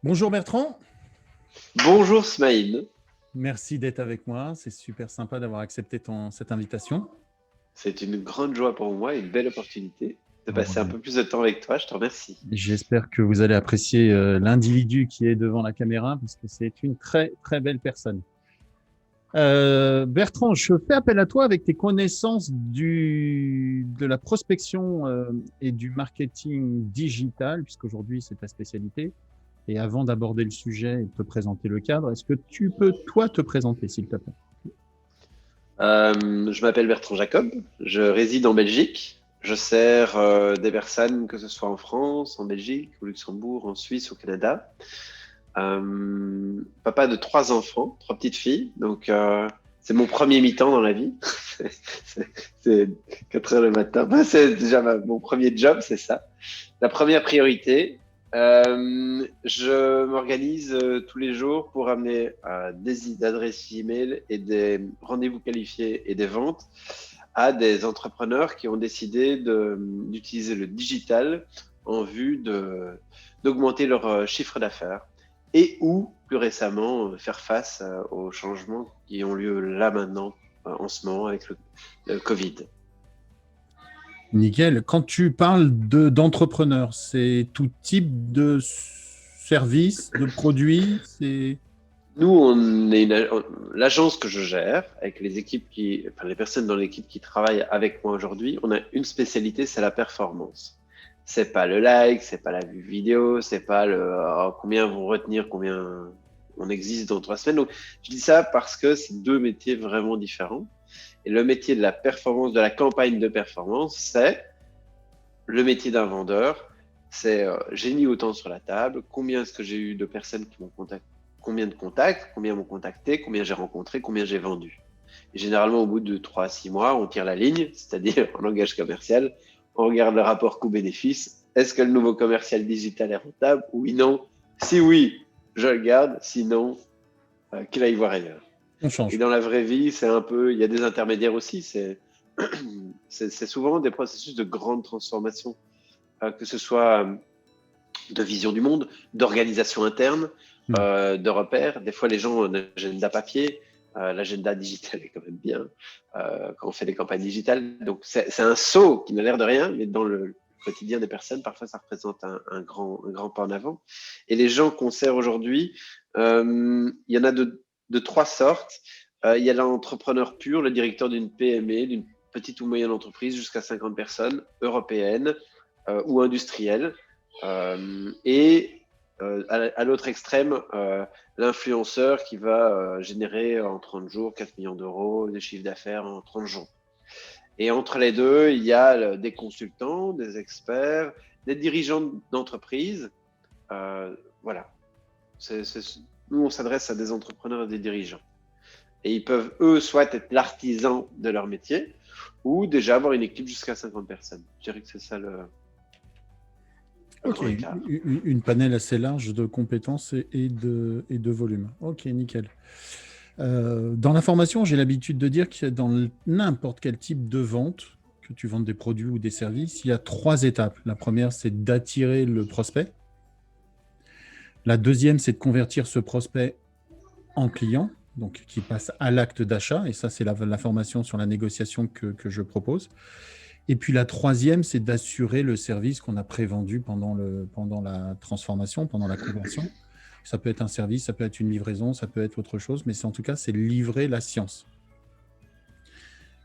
Bonjour Bertrand, Bonjour Smaïn, merci d'être avec moi. C'est super sympa d'avoir accepté cette invitation. c'est une grande joie pour moi et une belle opportunité de passer un Ouais. peu plus de temps avec toi, je te remercie. J'espère que vous allez apprécier l'individu qui est devant la caméra parce que c'est une très très belle personne. Bertrand, je fais appel à toi avec tes connaissances de la prospection et du marketing digital, puisqu'aujourd'hui c'est ta spécialité. Et avant d'aborder le sujet et de te présenter le cadre, est-ce que tu peux toi te présenter, s'il te plaît? Je m'appelle Bertrand Jacob, je réside en Belgique, je sers des personnes que ce soit en France, en Belgique, au Luxembourg, en Suisse, au Canada. Papa de trois enfants, trois petites filles, donc c'est mon premier mi-temps dans la vie. c'est c'est 4 heures le matin. C'est déjà mon premier job, c'est ça. La première priorité, je m'organise tous les jours pour amener des adresses email et des rendez-vous qualifiés et des ventes à des entrepreneurs qui ont décidé d'utiliser le digital en vue d'augmenter leur chiffre d'affaires et ou plus récemment faire face aux changements qui ont lieu là maintenant en ce moment avec le Covid. Nickel. Quand tu parles d'entrepreneur, c'est tout type de service, de produit, c'est... Nous, on est l'agence que je gère avec les équipes enfin, les personnes dans l'équipe qui travaillent avec moi aujourd'hui. On a une spécialité, c'est la performance. C'est pas le like, c'est pas la vue vidéo, c'est pas combien vont retenir, combien on existe dans 3 semaines. Donc, je dis ça parce que c'est deux métiers vraiment différents. Et le métier de la performance, de la campagne de performance, c'est le métier d'un vendeur. C'est j'ai mis autant sur la table, combien est-ce que j'ai eu de personnes qui m'ont contacté, combien de contacts, combien m'ont contacté, combien j'ai rencontré, combien j'ai vendu. Et généralement, au bout de 3 à 6 mois, on tire la ligne, c'est-à-dire en langage commercial, on regarde le rapport coût-bénéfice. Est-ce que le nouveau commercial digital est rentable? Oui, non. Si oui, je le garde. Sinon, qu'il aille voir ailleurs. On Et change. dans la vraie vie, c'est un peu, il y a des intermédiaires aussi. C'est souvent des processus de grande transformation, que ce soit de vision du monde, d'organisation interne, Hmm. de repères. Des fois, les gens ont un agenda papier. L'agenda digital est quand même bien quand on fait des campagnes digitales. Donc, c'est un saut qui n'a l'air de rien, mais dans le quotidien des personnes, parfois, ça représente un grand pas en avant. Et les gens qu'on sert aujourd'hui, il y en a de trois sortes. Il y a l'entrepreneur pur, le directeur d'une PME, d'une petite ou moyenne entreprise jusqu'à 50 personnes, européenne ou industrielle. Et à l'autre extrême, l'influenceur qui va générer en 30 jours 4 millions d'euros de chiffre d'affaires en 30 jours. Et entre les deux, il y a des consultants, des experts, des dirigeants d'entreprise. Voilà. Nous, on s'adresse à des entrepreneurs et des dirigeants. Et ils peuvent, eux, soit être l'artisan de leur métier ou déjà avoir une équipe jusqu'à 50 personnes. Je dirais que c'est ça le Ok, grand écart. une panel assez large de compétences et de volume. Ok, nickel. Dans la formation, j'ai l'habitude de dire que dans n'importe quel type de vente, que tu vendes des produits ou des services, il y a trois étapes. La première, c'est d'attirer le prospect. La deuxième, c'est de convertir ce prospect en client, donc qui passe à l'acte d'achat. Et ça, c'est la formation sur la négociation que je propose. Et puis la troisième, c'est d'assurer le service qu'on a prévendu pendant la transformation, pendant la conversion. Ça peut être un service, ça peut être une livraison, ça peut être autre chose, mais en tout cas, c'est livrer la science.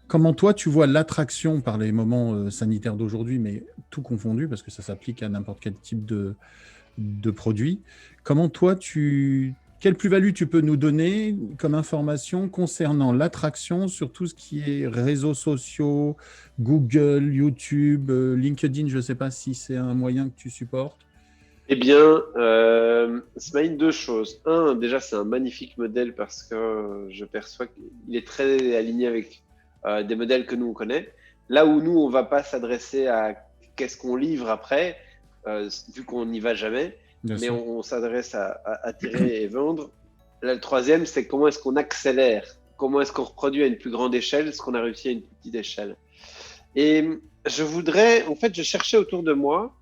Comment toi, tu vois l'attraction par les moments sanitaires d'aujourd'hui, mais tout confondu, parce que ça s'applique à n'importe quel type de produit. Comment toi, quelle plus-value tu peux nous donner comme information concernant l'attraction sur tout ce qui est réseaux sociaux, Google, YouTube, LinkedIn, je ne sais pas si c'est un moyen que tu supportes. Eh bien, Smaïn, deux choses. Un, déjà, c'est un magnifique modèle parce que je perçois qu'il est très aligné avec des modèles que nous, on connaît. Là où nous, on ne va pas s'adresser à qu'est-ce qu'on livre après, vu qu'on n'y va jamais, Bien mais sûr. on s'adresse à attirer et vendre. Là, le troisième, c'est comment est-ce qu'on accélère, comment est-ce qu'on reproduit à une plus grande échelle ce qu'on a réussi à une plus petite échelle. Et je cherchais autour de moi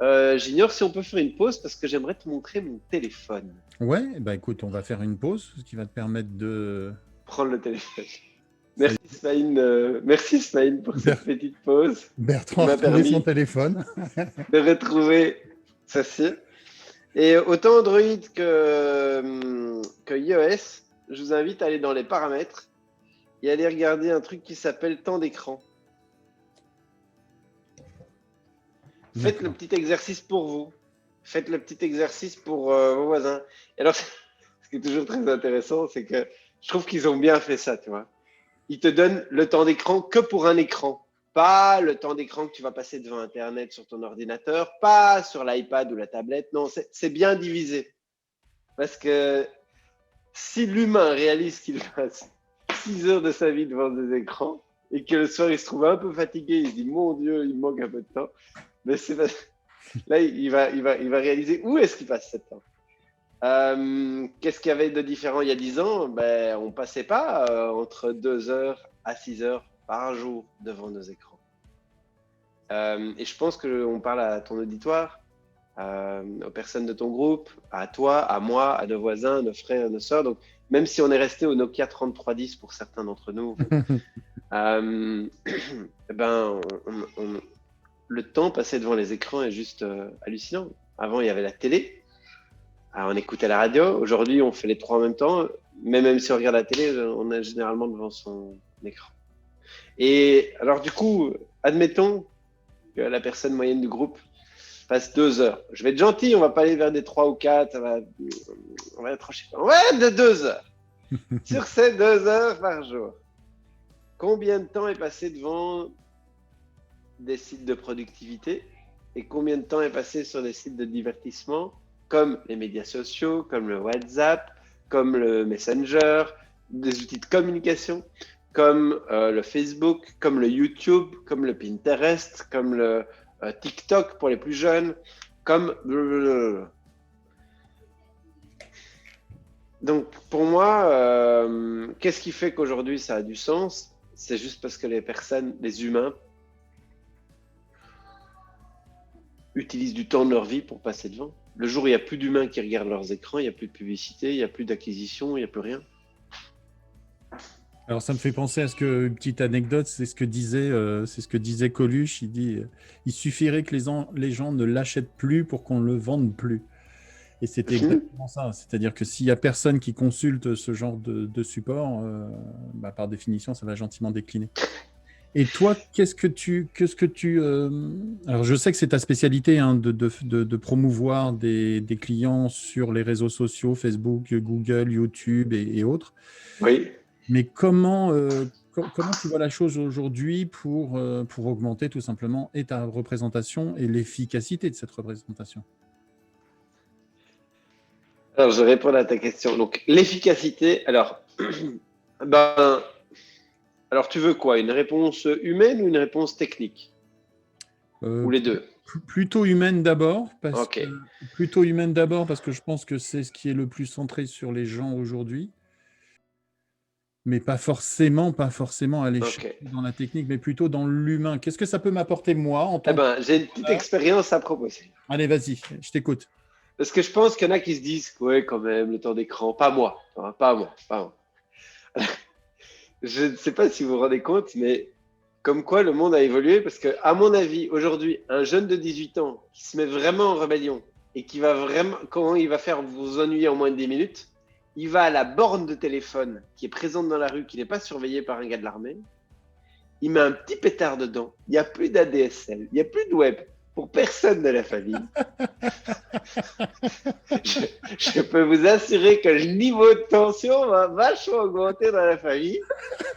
J'ignore si on peut faire une pause parce que j'aimerais te montrer mon téléphone. Ouais, bah écoute, on va faire une pause, ce qui va te permettre de… Prendre le téléphone. Ça y Merci Smaïn pour Ber- cette petite pause qui Bertrand a m'a retrouvé son permis téléphone. de retrouver ceci. Et autant Android que iOS, je vous invite à aller dans les paramètres et aller regarder un truc qui s'appelle temps d'écran. Faites le petit exercice pour vous. Faites le petit exercice pour vos voisins. Et alors, ce qui est toujours très intéressant, c'est que je trouve qu'ils ont bien fait ça, tu vois. Ils te donnent le temps d'écran que pour un écran. Pas le temps d'écran que tu vas passer devant Internet sur ton ordinateur, pas sur l'iPad ou la tablette. Non, c'est bien divisé. Parce que si l'humain réalise qu'il passe 6 heures de sa vie devant des écrans et que le soir il se trouve un peu fatigué, il se dit mon Dieu, il me manque un peu de temps. Mais c'est pas... Là, il va réaliser où est-ce qu'il passe ce temps. Qu'est-ce qu'il y avait de différent il y a 10 ans? Ben, on passait pas entre 2 heures à 6 heures par jour devant nos écrans. Et je pense qu'on parle à ton auditoire, aux personnes de ton groupe, à toi, à moi, à nos voisins, à nos frères, à nos sœurs. Donc, même si on est resté au Nokia 3310 pour certains d'entre nous, ben, le temps passé devant les écrans est juste hallucinant. Avant, il y avait la télé. Alors, on écoutait la radio. Aujourd'hui, on fait les trois en même temps. Mais même si on regarde la télé, on est généralement devant son écran. Et alors, du coup, admettons que la personne moyenne du groupe passe 2 heures. Je vais être gentil, on va pas aller vers des 3 ou 4. On va être, je sais pas, ouais, de 2 heures. Sur ces 2 heures par jour, combien de temps est passé devant des sites de productivité et combien de temps est passé sur des sites de divertissement comme les médias sociaux, comme le WhatsApp, comme le Messenger, des outils de communication, comme le Facebook, comme le YouTube, comme le Pinterest, comme le TikTok pour les plus jeunes, comme… Donc pour moi, qu'est-ce qui fait qu'aujourd'hui ça a du sens? C'est juste parce que les personnes, les humains, utilisent du temps de leur vie pour passer devant. Le jour où il n'y a plus d'humains qui regardent leurs écrans, il n'y a plus de publicité, il n'y a plus d'acquisition, il n'y a plus rien. Alors ça me fait penser à une petite anecdote, c'est ce que disait Coluche. Il dit, il suffirait que les gens ne l'achètent plus pour qu'on ne le vende plus. Et c'était exactement ça. C'est-à-dire que s'il y a personne qui consulte ce genre de support, par définition, ça va gentiment décliner. Et toi, alors je sais que c'est ta spécialité de promouvoir des clients sur les réseaux sociaux, Facebook, Google, YouTube et autres. Oui. Mais comment tu vois la chose aujourd'hui pour augmenter tout simplement et ta représentation et l'efficacité de cette représentation? Alors, je réponds à ta question. Donc, l'efficacité, alors, alors tu veux quoi? Une réponse humaine ou une réponse technique? Ou les deux? Plutôt humaine d'abord, parce Ok. que je pense que c'est ce qui est le plus centré sur les gens aujourd'hui. Mais pas forcément aller chercher dans la technique, mais plutôt dans l'humain. Qu'est-ce que ça peut m'apporter moi en tant que… J'ai une petite expérience à proposer. Allez, vas-y, je t'écoute. Parce que je pense qu'il y en a qui se disent, ouais, quand même, le temps d'écran, pas moi. Je ne sais pas si vous vous rendez compte, mais comme quoi le monde a évolué, parce que, à mon avis, aujourd'hui, un jeune de 18 ans qui se met vraiment en rébellion et qui va vraiment, comment il va faire vous ennuyer en moins de 10 minutes, il va à la borne de téléphone qui est présente dans la rue, qui n'est pas surveillée par un gars de l'armée, il met un petit pétard dedans, il n'y a plus d'ADSL, il n'y a plus de web pour personne de la famille. je peux vous assurer que le niveau de tension va vachement augmenter dans la famille,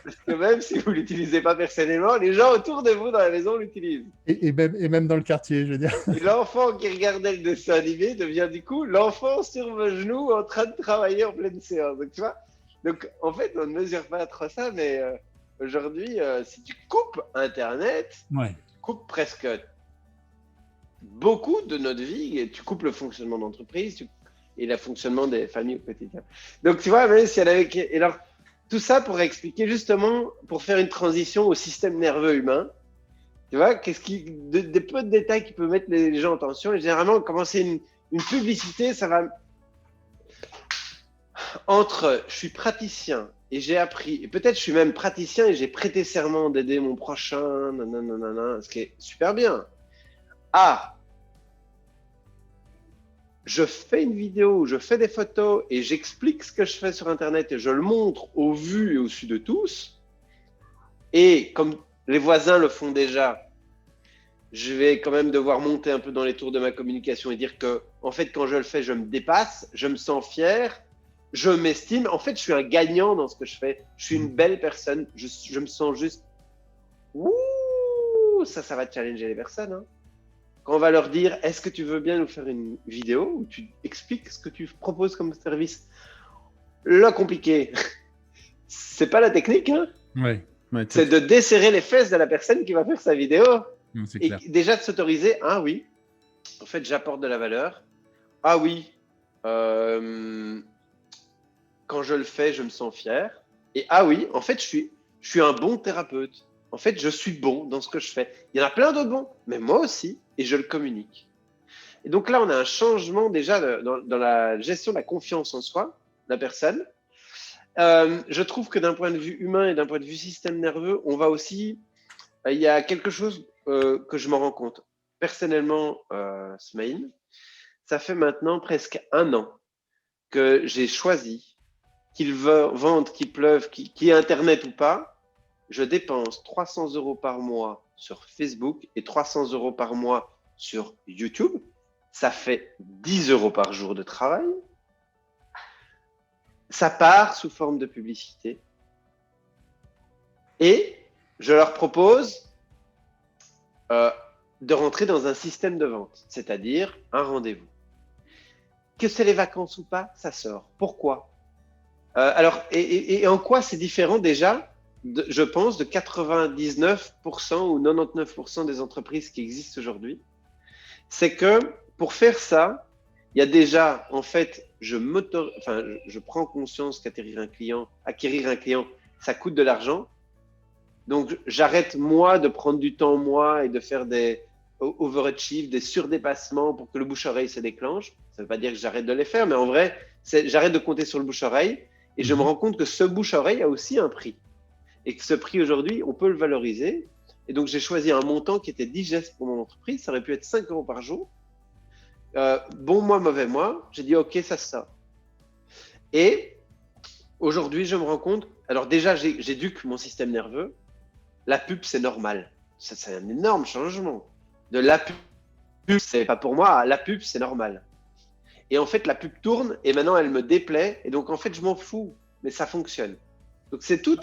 parce que même si vous ne l'utilisez pas personnellement, les gens autour de vous dans la maison l'utilisent. Et même dans le quartier, je veux dire. Et l'enfant qui regardait le dessin animé devient du coup l'enfant sur vos genoux en train de travailler en pleine séance. Donc, tu vois, donc en fait, on ne mesure pas trop ça, mais aujourd'hui, si tu coupes Internet, ouais. tu coupes presque beaucoup de notre vie et tu coupes le fonctionnement d'entreprise et le fonctionnement des familles au quotidien. Donc, tu vois, même si elle avait… Et alors, tout ça pour expliquer justement, pour faire une transition au système nerveux humain Tu vois, des peu de détails qui peuvent mettre les gens en tension. Et généralement, commencer une publicité, ça va entre je suis praticien et j'ai appris, et peut-être je suis même praticien et j'ai prêté serment d'aider mon prochain, nanana, ce qui est super bien. Ah, je fais une vidéo, je fais des photos et j'explique ce que je fais sur Internet et je le montre au vu et au su de tous. Et comme les voisins le font déjà, je vais quand même devoir monter un peu dans les tours de ma communication et dire que, en fait, quand je le fais, je me dépasse, je me sens fier, je m'estime. En fait, je suis un gagnant dans ce que je fais. Je suis une belle personne. Je me sens juste. Ouh, ça va challenger les personnes. Hein. Quand on va leur dire, est-ce que tu veux bien nous faire une vidéo où tu expliques ce que tu proposes comme service? Le compliqué, c'est pas la technique, hein. Ouais, C'est de desserrer les fesses de la personne qui va faire sa vidéo. c'est Et clair. déjà de s'autoriser, ah oui, en fait, j'apporte de la valeur. Ah oui, quand je le fais, je me sens fier. Et ah oui, en fait, je suis un bon thérapeute. En fait, je suis bon dans ce que je fais. Il y en a plein d'autres bons, mais moi aussi, et je le communique. Et donc là, on a un changement déjà dans la gestion de la confiance en soi, la personne. Je trouve que d'un point de vue humain et d'un point de vue système nerveux, on va aussi. Il y a quelque chose que je m'en rends compte. Personnellement, Smaïn, ça fait maintenant presque 1 an que j'ai choisi qu'il vente, qu'il pleuve, qu'il y ait Internet ou pas, je dépense 300 euros par mois sur Facebook et 300 euros par mois sur YouTube. Ça fait 10 euros par jour de travail. Ça part sous forme de publicité. Et je leur propose de rentrer dans un système de vente, c'est-à-dire un rendez-vous. Que c'est les vacances ou pas, ça sort. Pourquoi alors, et en quoi c'est différent déjà, je pense, de 99% ou 99% des entreprises qui existent aujourd'hui? C'est que pour faire ça, il y a déjà, en fait, je prends conscience qu'acquérir un client, ça coûte de l'argent. Donc, j'arrête, moi, de prendre du temps, moi, et de faire des overachieve, des surdépassements pour que le bouche-oreille se déclenche. Ça ne veut pas dire que j'arrête de les faire, mais en vrai, j'arrête de compter sur le bouche-oreille et je me rends compte que ce bouche-oreille a aussi un prix. Et que ce prix, aujourd'hui, on peut le valoriser. Et donc, j'ai choisi un montant qui était digeste pour mon entreprise. Ça aurait pu être 5 euros par jour. Bon mois, mauvais mois. J'ai dit, OK, ça se sort. Et aujourd'hui, je me rends compte, alors déjà, j'éduque mon système nerveux. La pub, c'est normal. Ça, c'est un énorme changement. De la pub, c'est pas pour moi. La pub, c'est normal. Et en fait, la pub tourne et maintenant, elle me déplaît. Et donc, en fait, je m'en fous. Mais ça fonctionne. Donc, c'est tout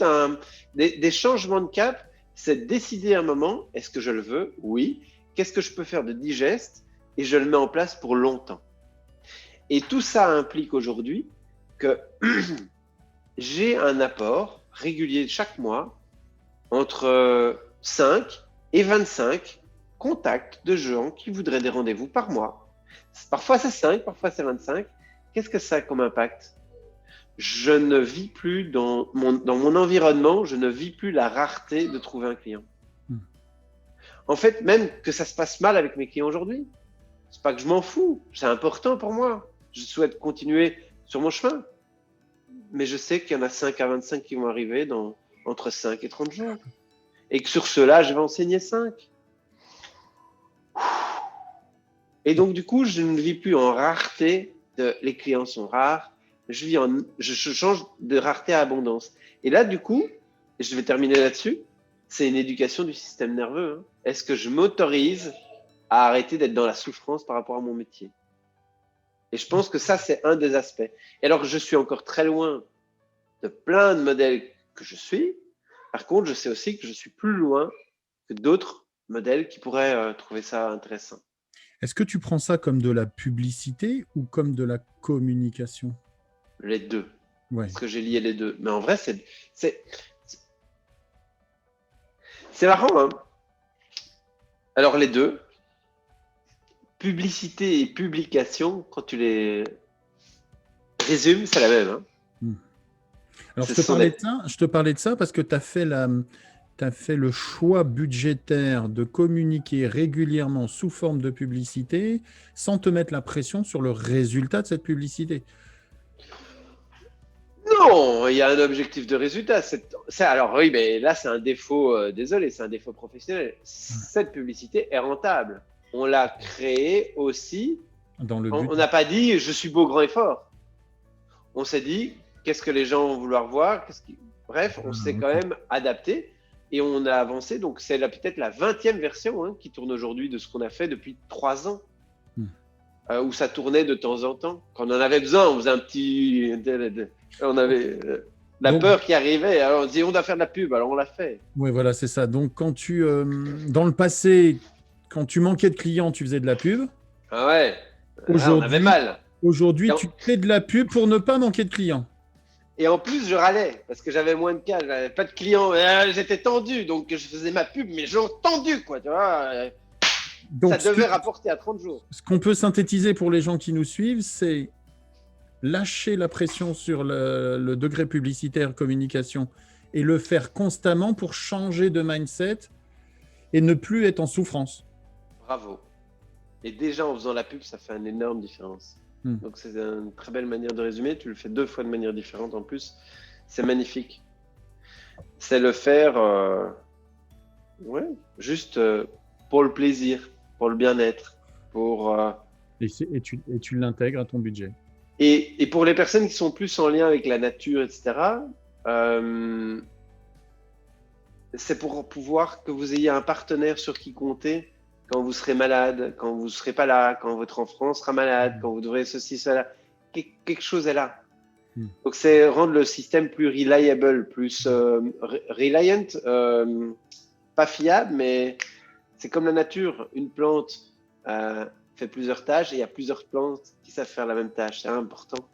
des changements de cap. C'est décider un moment, est-ce que je le veux? Oui. Qu'est-ce que je peux faire de digeste? Et je le mets en place pour longtemps. Et tout ça implique aujourd'hui que j'ai un apport régulier chaque mois entre 5 et 25 contacts de gens qui voudraient des rendez-vous par mois. Parfois c'est 5, parfois c'est 25. Qu'est-ce que ça a comme impact? Je ne vis plus dans mon environnement, je ne vis plus la rareté de trouver un client. En fait, même que ça se passe mal avec mes clients aujourd'hui, c'est pas que je m'en fous, c'est important pour moi. Je souhaite continuer sur mon chemin. Mais je sais qu'il y en a 5 à 25 qui vont arriver entre 5 et 30 jours. Et que sur ceux-là, je vais enseigner 5. Et donc, du coup, je ne vis plus en rareté, les clients sont rares. Je change de rareté à abondance. Et là, du coup, je vais terminer là-dessus, c'est une éducation du système nerveux. Hein. Est-ce que je m'autorise à arrêter d'être dans la souffrance par rapport à mon métier? Et je pense que ça, c'est un des aspects. Et alors que je suis encore très loin de plein de modèles que je suis, par contre, je sais aussi que je suis plus loin que d'autres modèles qui pourraient trouver ça intéressant. Est-ce que tu prends ça comme de la publicité ou comme de la communication? Les deux. Ouais. Parce que j'ai lié les deux. Mais en vrai, c'est marrant, hein. Alors, les deux, publicité et publication, quand tu les résumes, c'est la même. Hein. Alors, je te parlais de ça parce que tu as fait tu as fait le choix budgétaire de communiquer régulièrement sous forme de publicité sans te mettre la pression sur le résultat de cette publicité. Non, il y a un objectif de résultat. Alors oui, mais là, c'est un défaut, désolé, c'est un défaut professionnel. Cette publicité est rentable. On l'a créée aussi. Dans le but. On n'a pas dit je suis beau, grand et fort. On s'est dit qu'est-ce que les gens vont vouloir voir. Bref, on s'est quand même adapté et on a avancé. Donc, c'est peut-être la 20e version qui tourne aujourd'hui de ce qu'on a fait depuis 3 ans. Où ça tournait de temps en temps. Quand on en avait besoin, on faisait un petit. On avait la peur qui arrivait. Alors on se dit on doit faire de la pub, alors on l'a fait. Oui, voilà, c'est ça. Donc, quand dans le passé, quand tu manquais de clients, tu faisais de la pub. Ah ouais. Là, on avait mal. Aujourd'hui, tu fais de la pub pour ne pas manquer de clients. Et en plus, je râlais parce que j'avais moins de cas, j'avais pas de clients. J'étais tendu, donc je faisais ma pub, mais genre tendu, quoi. Tu vois. Donc, ça devait rapporter à 30 jours. Ce qu'on peut synthétiser pour les gens qui nous suivent, c'est lâcher la pression sur le degré publicitaire, communication, et le faire constamment pour changer de mindset et ne plus être en souffrance. Bravo. Et déjà, en faisant la pub, ça fait une énorme différence. Donc, c'est une très belle manière de résumer. Tu le fais 2 fois de manière différente en plus. C'est magnifique. C'est le faire juste pour le plaisir, pour le bien-être, pour… Et tu l'intègres à ton budget. Et pour les personnes qui sont plus en lien avec la nature, etc., c'est pour pouvoir que vous ayez un partenaire sur qui compter quand vous serez malade, quand vous ne serez pas là, quand votre enfant sera malade, quand vous devrez ceci, cela. Quelque chose est là. Donc, c'est rendre le système plus reliable, plus reliant, pas fiable, mais c'est comme la nature. Une plante fait plusieurs tâches et il y a plusieurs plantes qui savent faire la même tâche. C'est important.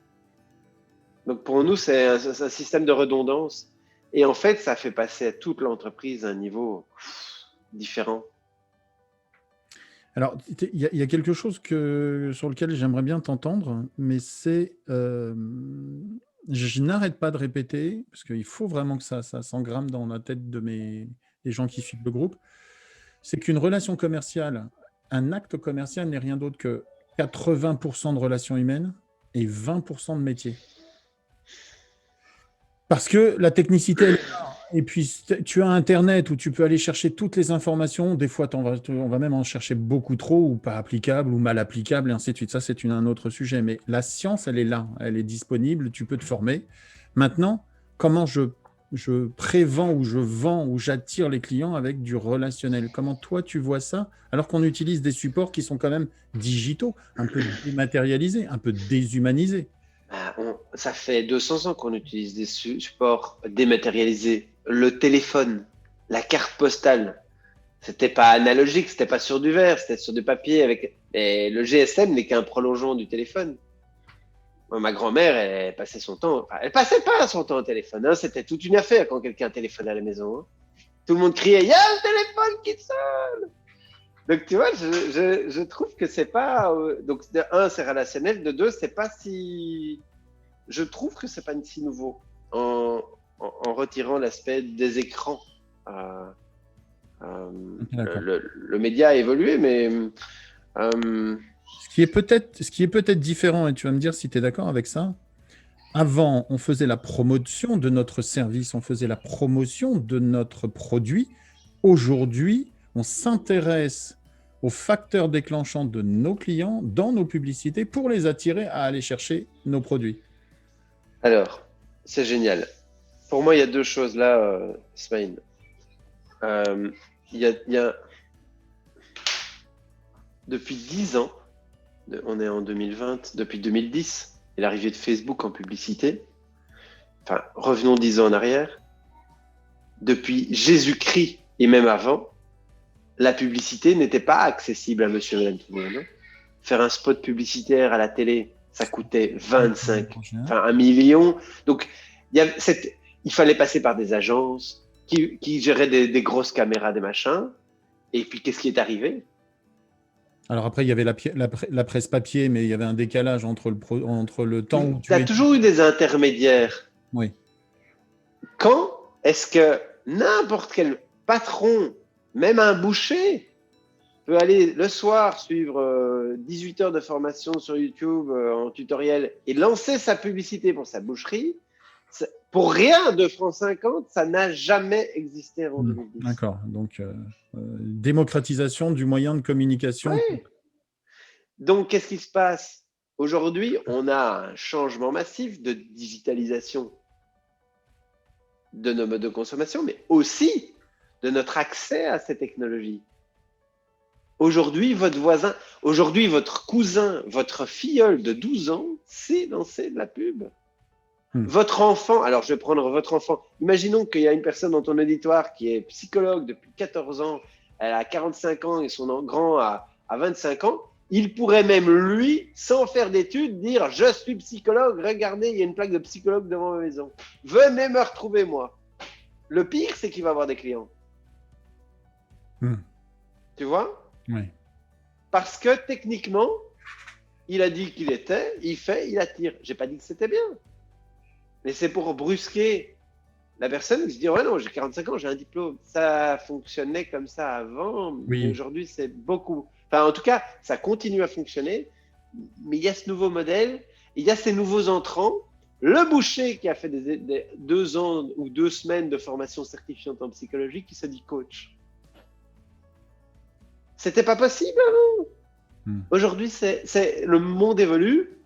Donc, pour nous, c'est un système de redondance. Et en fait, ça fait passer toute l'entreprise à un niveau différent. Alors, il y a quelque chose sur lequel j'aimerais bien t'entendre, mais c'est… je n'arrête pas de répéter, parce qu'il faut vraiment que ça s'engramme dans la tête des gens qui suivent le groupe, c'est qu'une relation commerciale, un acte commercial n'est rien d'autre que 80% de relations humaines et 20% de métier. Parce que la technicité, elle est là. Et puis, tu as Internet où tu peux aller chercher toutes les informations. Des fois, on va même en chercher beaucoup trop ou pas applicables ou mal applicables et ainsi de suite. Ça, c'est un autre sujet. Mais la science, elle est là. Elle est disponible. Tu peux te former. Maintenant, comment je prévends ou je vends ou j'attire les clients avec du relationnel? Comment toi, tu vois ça alors qu'on utilise des supports qui sont quand même digitaux, un peu dématérialisés, un peu déshumanisés? Ça fait 200 ans qu'on utilise des supports dématérialisés. Le téléphone, la carte postale, c'était pas analogique, c'était pas sur du verre, c'était sur du papier. Et le GSM n'est qu'un prolongement du téléphone. Moi, ma grand-mère, elle passait pas son temps au téléphone. Hein. C'était toute une affaire quand quelqu'un téléphonait à la maison. Hein. Tout le monde criait « Il y a le téléphone qui sonne !» Donc, tu vois, je trouve que c'est pas… donc, de un, c'est relationnel. De deux, c'est pas si… Je trouve que c'est pas si nouveau en retirant l'aspect des écrans. Le média a évolué, mais… Ce qui est peut-être différent, et tu vas me dire si tu es d'accord avec ça, avant, on faisait la promotion de notre service, on faisait la promotion de notre produit. Aujourd'hui, on s'intéresse aux facteurs déclenchants de nos clients dans nos publicités pour les attirer à aller chercher nos produits. Alors, c'est génial. Pour moi, il y a 2 choses là, Ismaël. Il y a… Depuis 10 ans, on est en 2020, depuis 2010, et l'arrivée de Facebook en publicité, enfin, revenons 10 ans en arrière, depuis Jésus-Christ et même avant, la publicité n'était pas accessible à monsieur et madame tout le monde. Faire un spot publicitaire à la télé, ça coûtait 1 million. Donc, il fallait passer par des agences qui géraient des grosses caméras, des machins. Et puis, qu'est-ce qui est arrivé? Alors après, il y avait la presse papier, mais il y avait un décalage entre le temps où tu as toujours eu des intermédiaires. Oui. Quand est-ce que n'importe quel patron, même un boucher, peut aller le soir suivre 18 heures de formation sur YouTube en tutoriel et lancer sa publicité pour sa boucherie. Pour rien, 2 francs 50, ça n'a jamais existé avant 2010. D'accord. Donc, démocratisation du moyen de communication. Ouais. Donc, qu'est-ce qui se passe? Aujourd'hui, on a un changement massif de digitalisation de nos modes de consommation, mais aussi de notre accès à ces technologies. Aujourd'hui, votre voisin, aujourd'hui, votre cousin, votre filleul de 12 ans sait lancer de la pub. Votre enfant, alors je vais prendre votre enfant. Imaginons qu'il y a une personne dans ton auditoire qui est psychologue depuis 14 ans, elle a 45 ans et son grand a 25 ans. Il pourrait même, lui, sans faire d'études, dire « Je suis psychologue, regardez, il y a une plaque de psychologue devant ma maison. Venez me retrouver, moi. » Le pire, c'est qu'il va avoir des clients. Tu vois? Oui. Parce que techniquement, il a dit qu'il était, il fait, il attire. J'ai pas dit que c'était bien. Mais c'est pour brusquer la personne qui se dit « Ouais, non, j'ai 45 ans, j'ai un diplôme. » Ça fonctionnait comme ça avant, Oui. mais aujourd'hui, c'est beaucoup. Enfin, en tout cas, ça continue à fonctionner. Mais il y a ce nouveau modèle, il y a ces nouveaux entrants. Le boucher qui a fait des 2 ans ou 2 semaines de formation certifiante en psychologie qui se dit coach. C'était pas possible avant. Aujourd'hui, le monde évolue.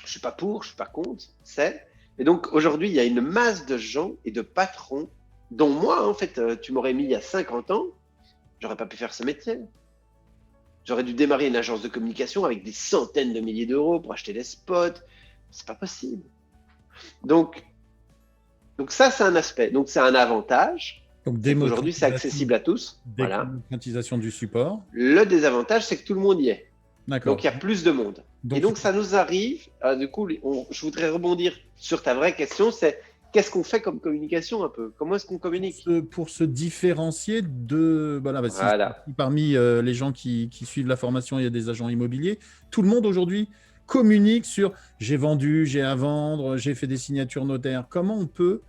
Je suis pas pour, je suis pas contre. Et donc aujourd'hui, il y a une masse de gens et de patrons, dont moi, en fait, tu m'aurais mis il y a 50 ans, j'aurais pas pu faire ce métier. J'aurais dû démarrer une agence de communication avec des centaines de milliers d'euros pour acheter des spots. C'est pas possible. Donc ça, c'est un aspect. Donc c'est un avantage. Aujourd'hui, c'est accessible à tous. Voilà. Démocratisation du support. Le désavantage, c'est que tout le monde y est. D'accord. Donc il y a plus de monde. Et donc ça nous arrive. Du coup, je voudrais rebondir sur ta vraie question. C'est qu'est-ce qu'on fait comme communication un peu? Comment est-ce qu'on communique? Pour se différencier de… Voilà, si parmi les gens qui suivent la formation, il y a des agents immobiliers, tout le monde aujourd'hui communique sur « j'ai vendu, j'ai à vendre, j'ai fait des signatures notaires ». Comment on peut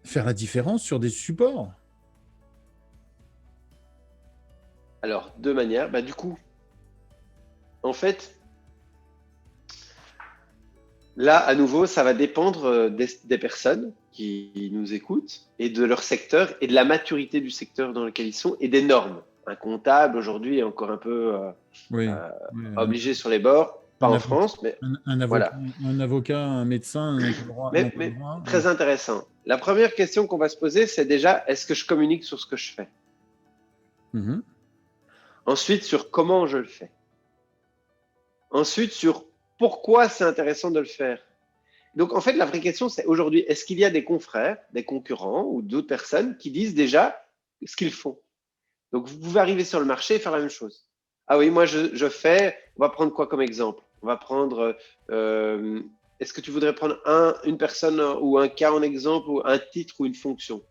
faire la différence sur des supports? Alors, 2 manières. Du coup, en fait, là, à nouveau, ça va dépendre des personnes qui nous écoutent et de leur secteur et de la maturité du secteur dans lequel ils sont et des normes. Un comptable, aujourd'hui, est encore un peu obligé sur les bords, pas en France, mais un avocat, un médecin, mais très intéressant. La première question qu'on va se poser, c'est déjà, est-ce que je communique sur ce que je fais? Ensuite, sur comment je le fais. Ensuite, sur pourquoi c'est intéressant de le faire. Donc, en fait, la vraie question, c'est aujourd'hui, est-ce qu'il y a des confrères, des concurrents ou d'autres personnes qui disent déjà ce qu'ils font? Donc, vous pouvez arriver sur le marché et faire la même chose. Ah oui, moi, je fais… On va prendre quoi comme exemple? On va prendre… est-ce que tu voudrais prendre une personne ou un cas en exemple ou un titre ou une fonction?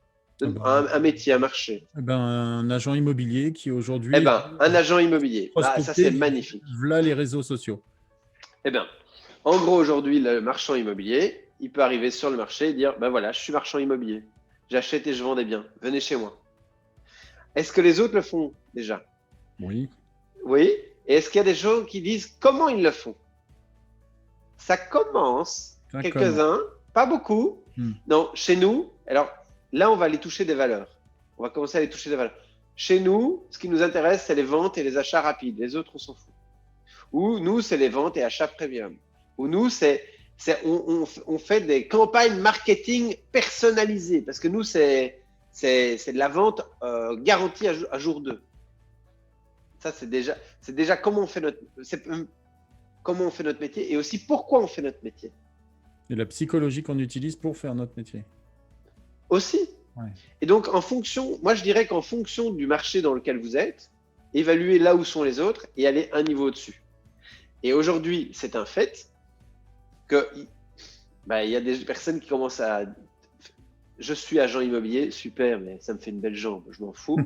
Un métier, un marché. Un agent immobilier qui aujourd'hui… un agent immobilier. Ça, c'est magnifique. Voilà les réseaux sociaux. En gros, aujourd'hui, le marchand immobilier, il peut arriver sur le marché et dire, voilà, je suis marchand immobilier. J'achète et je vends des biens. Venez chez moi. Est-ce que les autres le font déjà? Oui. Oui. Et est-ce qu'il y a des gens qui disent comment ils le font? Ça commence. Quelques-uns, pas beaucoup. Non, chez nous, alors là, on va aller toucher des valeurs. On va commencer à aller toucher des valeurs. Chez nous, ce qui nous intéresse, c'est les ventes et les achats rapides. Les autres, on s'en fout. Ou nous, c'est les ventes et achats premium. Ou nous, on fait des campagnes marketing personnalisées. Parce que nous, c'est de la vente garantie à jour 2. Ça, c'est déjà comment on fait notre métier et aussi pourquoi on fait notre métier. Et la psychologie qu'on utilise pour faire notre métier. Aussi. Ouais. Et donc, moi, je dirais qu'en fonction du marché dans lequel vous êtes, évaluez là où sont les autres et allez un niveau au-dessus. Et aujourd'hui, c'est un fait que il y a des personnes qui commencent à… Je suis agent immobilier, super, mais ça me fait une belle jambe, je m'en fous.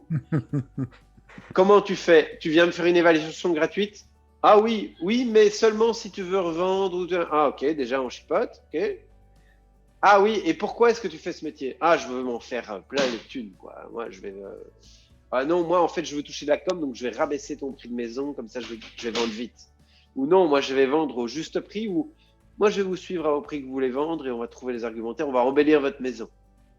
Comment tu fais? Tu viens me faire une évaluation gratuite? Ah oui, mais seulement si tu veux revendre. Ah ok, déjà on chipote. Okay. Ah oui, et pourquoi est-ce que tu fais ce métier? Ah, je veux m'en faire plein les thunes, quoi. Moi, je vais. Ah non, moi, en fait, je veux toucher de la com, donc je vais rabaisser ton prix de maison, comme ça, je vais vendre vite. Ou non, moi, je vais vendre au juste prix, ou moi, je vais vous suivre au prix que vous voulez vendre et on va trouver les argumentaires, on va embellir votre maison.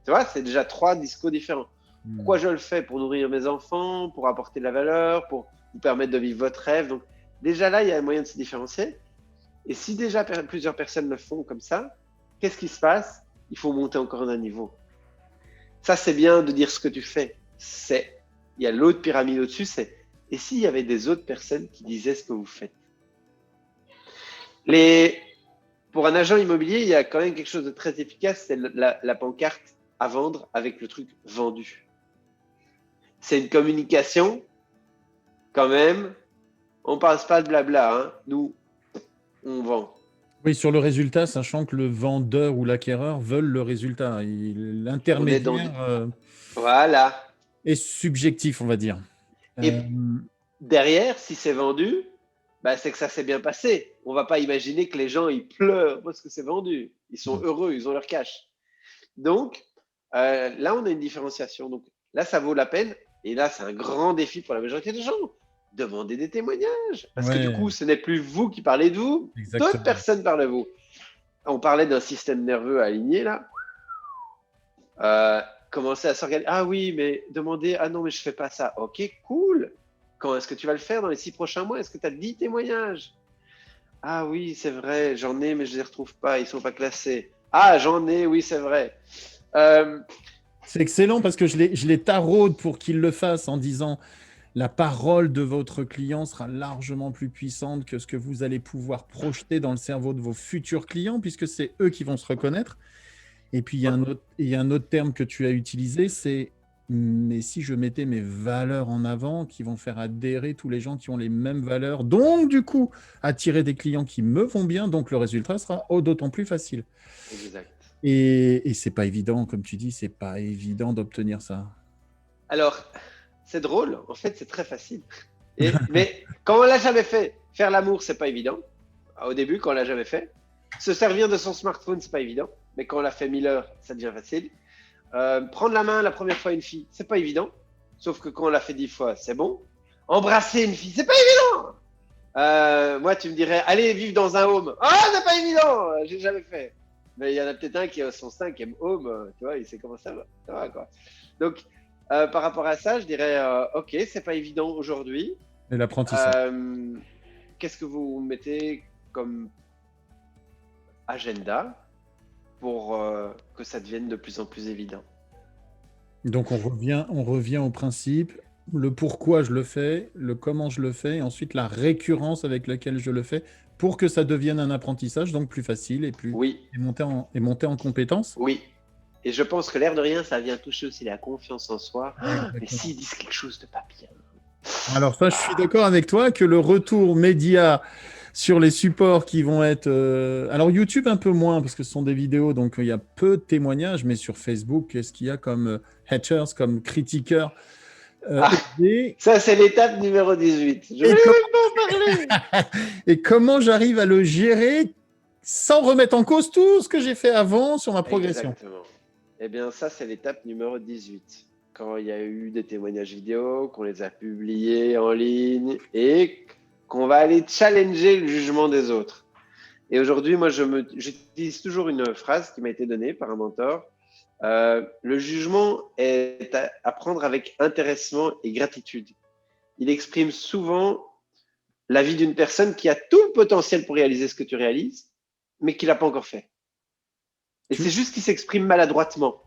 Tu vois, c'est déjà 3 discours différents. Pourquoi je le fais? Pour nourrir mes enfants, pour apporter de la valeur, pour vous permettre de vivre votre rêve. Donc, déjà là, il y a un moyen de se différencier. Et si déjà plusieurs personnes le font comme ça, qu'est-ce qui se passe? Il faut monter encore d'un niveau. Ça, c'est bien de dire ce que tu fais. Il y a l'autre pyramide au-dessus, c'est et s'il y avait des autres personnes qui disaient ce que vous faites? Les, pour un agent immobilier, il y a quand même quelque chose de très efficace, c'est la pancarte à vendre avec le truc vendu. C'est une communication, quand même. On ne passe pas de blabla. Hein. Nous, on vend. Oui, sur le résultat, sachant que le vendeur ou l'acquéreur veulent le résultat. On est dans du... L'intermédiaire Voilà. est subjectif, on va dire. Et derrière, si c'est vendu, bah, c'est que ça s'est bien passé. On ne va pas imaginer que les gens ils pleurent parce que c'est vendu. Ils sont heureux, ils ont leur cash. Donc, là, on a une différenciation. Donc, là, ça vaut la peine. Et là, c'est un grand défi pour la majorité des gens. Demandez des témoignages. Parce que du coup, ouais, ce n'est plus vous qui parlez de vous, d'autres exactement. personnes parlent de vous. On parlait d'un système nerveux aligné, là. Commencer à s'organiser. Ah oui, mais demandez, ah non, mais je fais pas ça. Ok, cool. Quand est-ce que tu vas le faire dans les 6 prochains mois? Est-ce que tu as 10 témoignages? Ah oui, c'est vrai, j'en ai, mais je les retrouve pas, ils sont pas classés. Ah, j'en ai, oui, c'est vrai. Euh, C'est excellent parce que je les taraude pour qu'ils le fassent en disant la parole de votre client sera largement plus puissante que ce que vous allez pouvoir projeter dans le cerveau de vos futurs clients, puisque c'est eux qui vont se reconnaître. Et puis, il y a un autre terme que tu as utilisé, c'est mais si je mettais mes valeurs en avant, qui vont faire adhérer tous les gens qui ont les mêmes valeurs, donc du coup, attirer des clients qui me vont bien, donc le résultat sera d'autant plus facile. exact. Et c'est pas évident, comme tu dis, c'est pas évident d'obtenir ça. Alors, c'est drôle, en fait, c'est très facile. Mais quand on l'a jamais fait, faire l'amour, c'est pas évident. Au début, quand on l'a jamais fait. Se servir de son smartphone, c'est pas évident. Mais quand on l'a fait 1000 heures, ça devient facile. Prendre la main la première fois à une fille, c'est pas évident. Sauf que quand on l'a fait 10 fois, c'est bon. Embrasser une fille, c'est pas évident. Moi, tu me dirais, allez vivre dans un home. Ah, c'est pas évident, j'ai jamais fait. Mais il y en a peut-être un qui a son 5e home, tu vois, il sait comment ça va quoi. Donc, par rapport à ça, je dirais, ok, c'est pas évident aujourd'hui. Et l'apprentissage. Euh, Qu'est-ce que vous mettez comme agenda pour que ça devienne de plus en plus évident? Donc on revient au principe, le pourquoi je le fais, le comment je le fais, et ensuite la récurrence avec laquelle je le fais pour que ça devienne un apprentissage, donc plus facile Oui, et monter en compétence. oui. Et je pense que l'air de rien, ça vient toucher aussi la confiance en soi. Ah, mais Exactement. s'ils disent quelque chose de pas bien. Alors ça, je suis d'accord avec toi que le retour média sur les supports qui vont être... Alors YouTube un peu moins parce que ce sont des vidéos, donc il y a peu de témoignages, mais sur Facebook, qu'est-ce qu'il y a comme haters, comme critiqueurs Ah, osés ça, c'est l'étape numéro 18. Je voulais et, même pas en parler. et comment j'arrive à le gérer sans remettre en cause tout ce que j'ai fait avant sur ma progression. Exactement. Eh bien, ça, c'est l'étape numéro 18. Quand il y a eu des témoignages vidéo, qu'on les a publiés en ligne et qu'on va aller challenger le jugement des autres. Et aujourd'hui, moi, j'utilise toujours une phrase qui m'a été donnée par un mentor. Le jugement est à prendre avec intéressement et gratitude. Il exprime souvent l'avis d'une personne qui a tout le potentiel pour réaliser ce que tu réalises, mais qui l'a pas encore fait. Et Tu, c'est juste qu'il s'exprime maladroitement.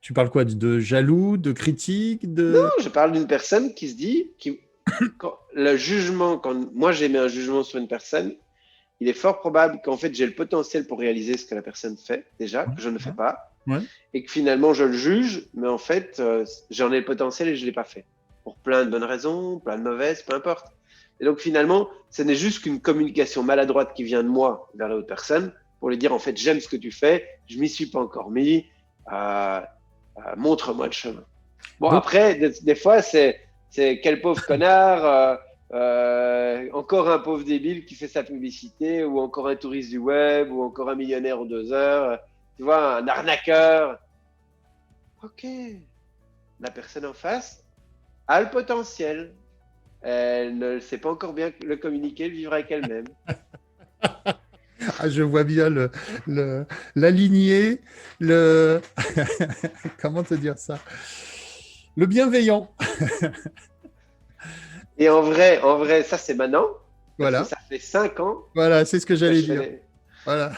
tu parles quoi? De jaloux, de critique, Non, de... je parle d'une personne qui se dit, quand le jugement, quand moi j'émets un jugement sur une personne, il est fort probable qu'en fait j'ai le potentiel pour réaliser ce que la personne fait déjà, Ouais, que je ne fais ouais, pas, ouais. et que finalement je le juge, mais en fait j'en ai le potentiel et je ne l'ai pas fait. Pour plein de bonnes raisons, plein de mauvaises, peu importe. Et donc finalement, ce n'est juste qu'une communication maladroite qui vient de moi vers l'autre personne pour lui dire en fait j'aime ce que tu fais, je m'y suis pas encore mis, montre-moi le chemin. Bon Donc, après, des fois c'est quel pauvre connard. Encore un pauvre débile qui fait sa publicité, ou encore un touriste du web, ou encore un millionnaire en 2 heures. tu vois, un arnaqueur. Ok, la personne en face a le potentiel. Elle ne sait pas encore bien le communiquer, le vivre avec elle-même. Ah, je vois bien la lignée, le... Comment te dire ça? Le bienveillant. Et en vrai, ça c'est maintenant, parce que Voilà, ça fait 5 ans voilà, c'est ce que que j'allais je fais dire. Voilà.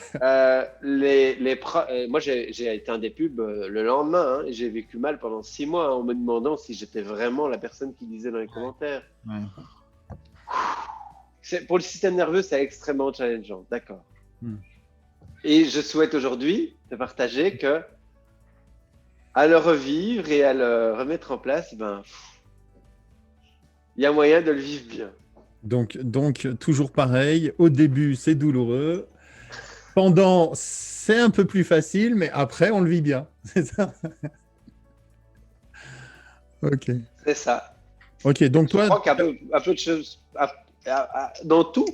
moi j'ai été un des pubs le lendemain, hein, et j'ai vécu mal pendant 6 mois, hein, en me demandant si j'étais vraiment la personne qui disait dans les commentaires. Ouais. Pour le système nerveux, c'est extrêmement challengeant, d'accord. Hmm. Et je souhaite aujourd'hui te partager que à le revivre et à le remettre en place, ben, il y a moyen de le vivre bien. Donc, toujours pareil, au début, c'est douloureux. Pendant, c'est un peu plus facile, mais après, on le vit bien. C'est ça? Ok. C'est ça. Ok, donc Je toi, crois qu'un peu de choses, dans tout,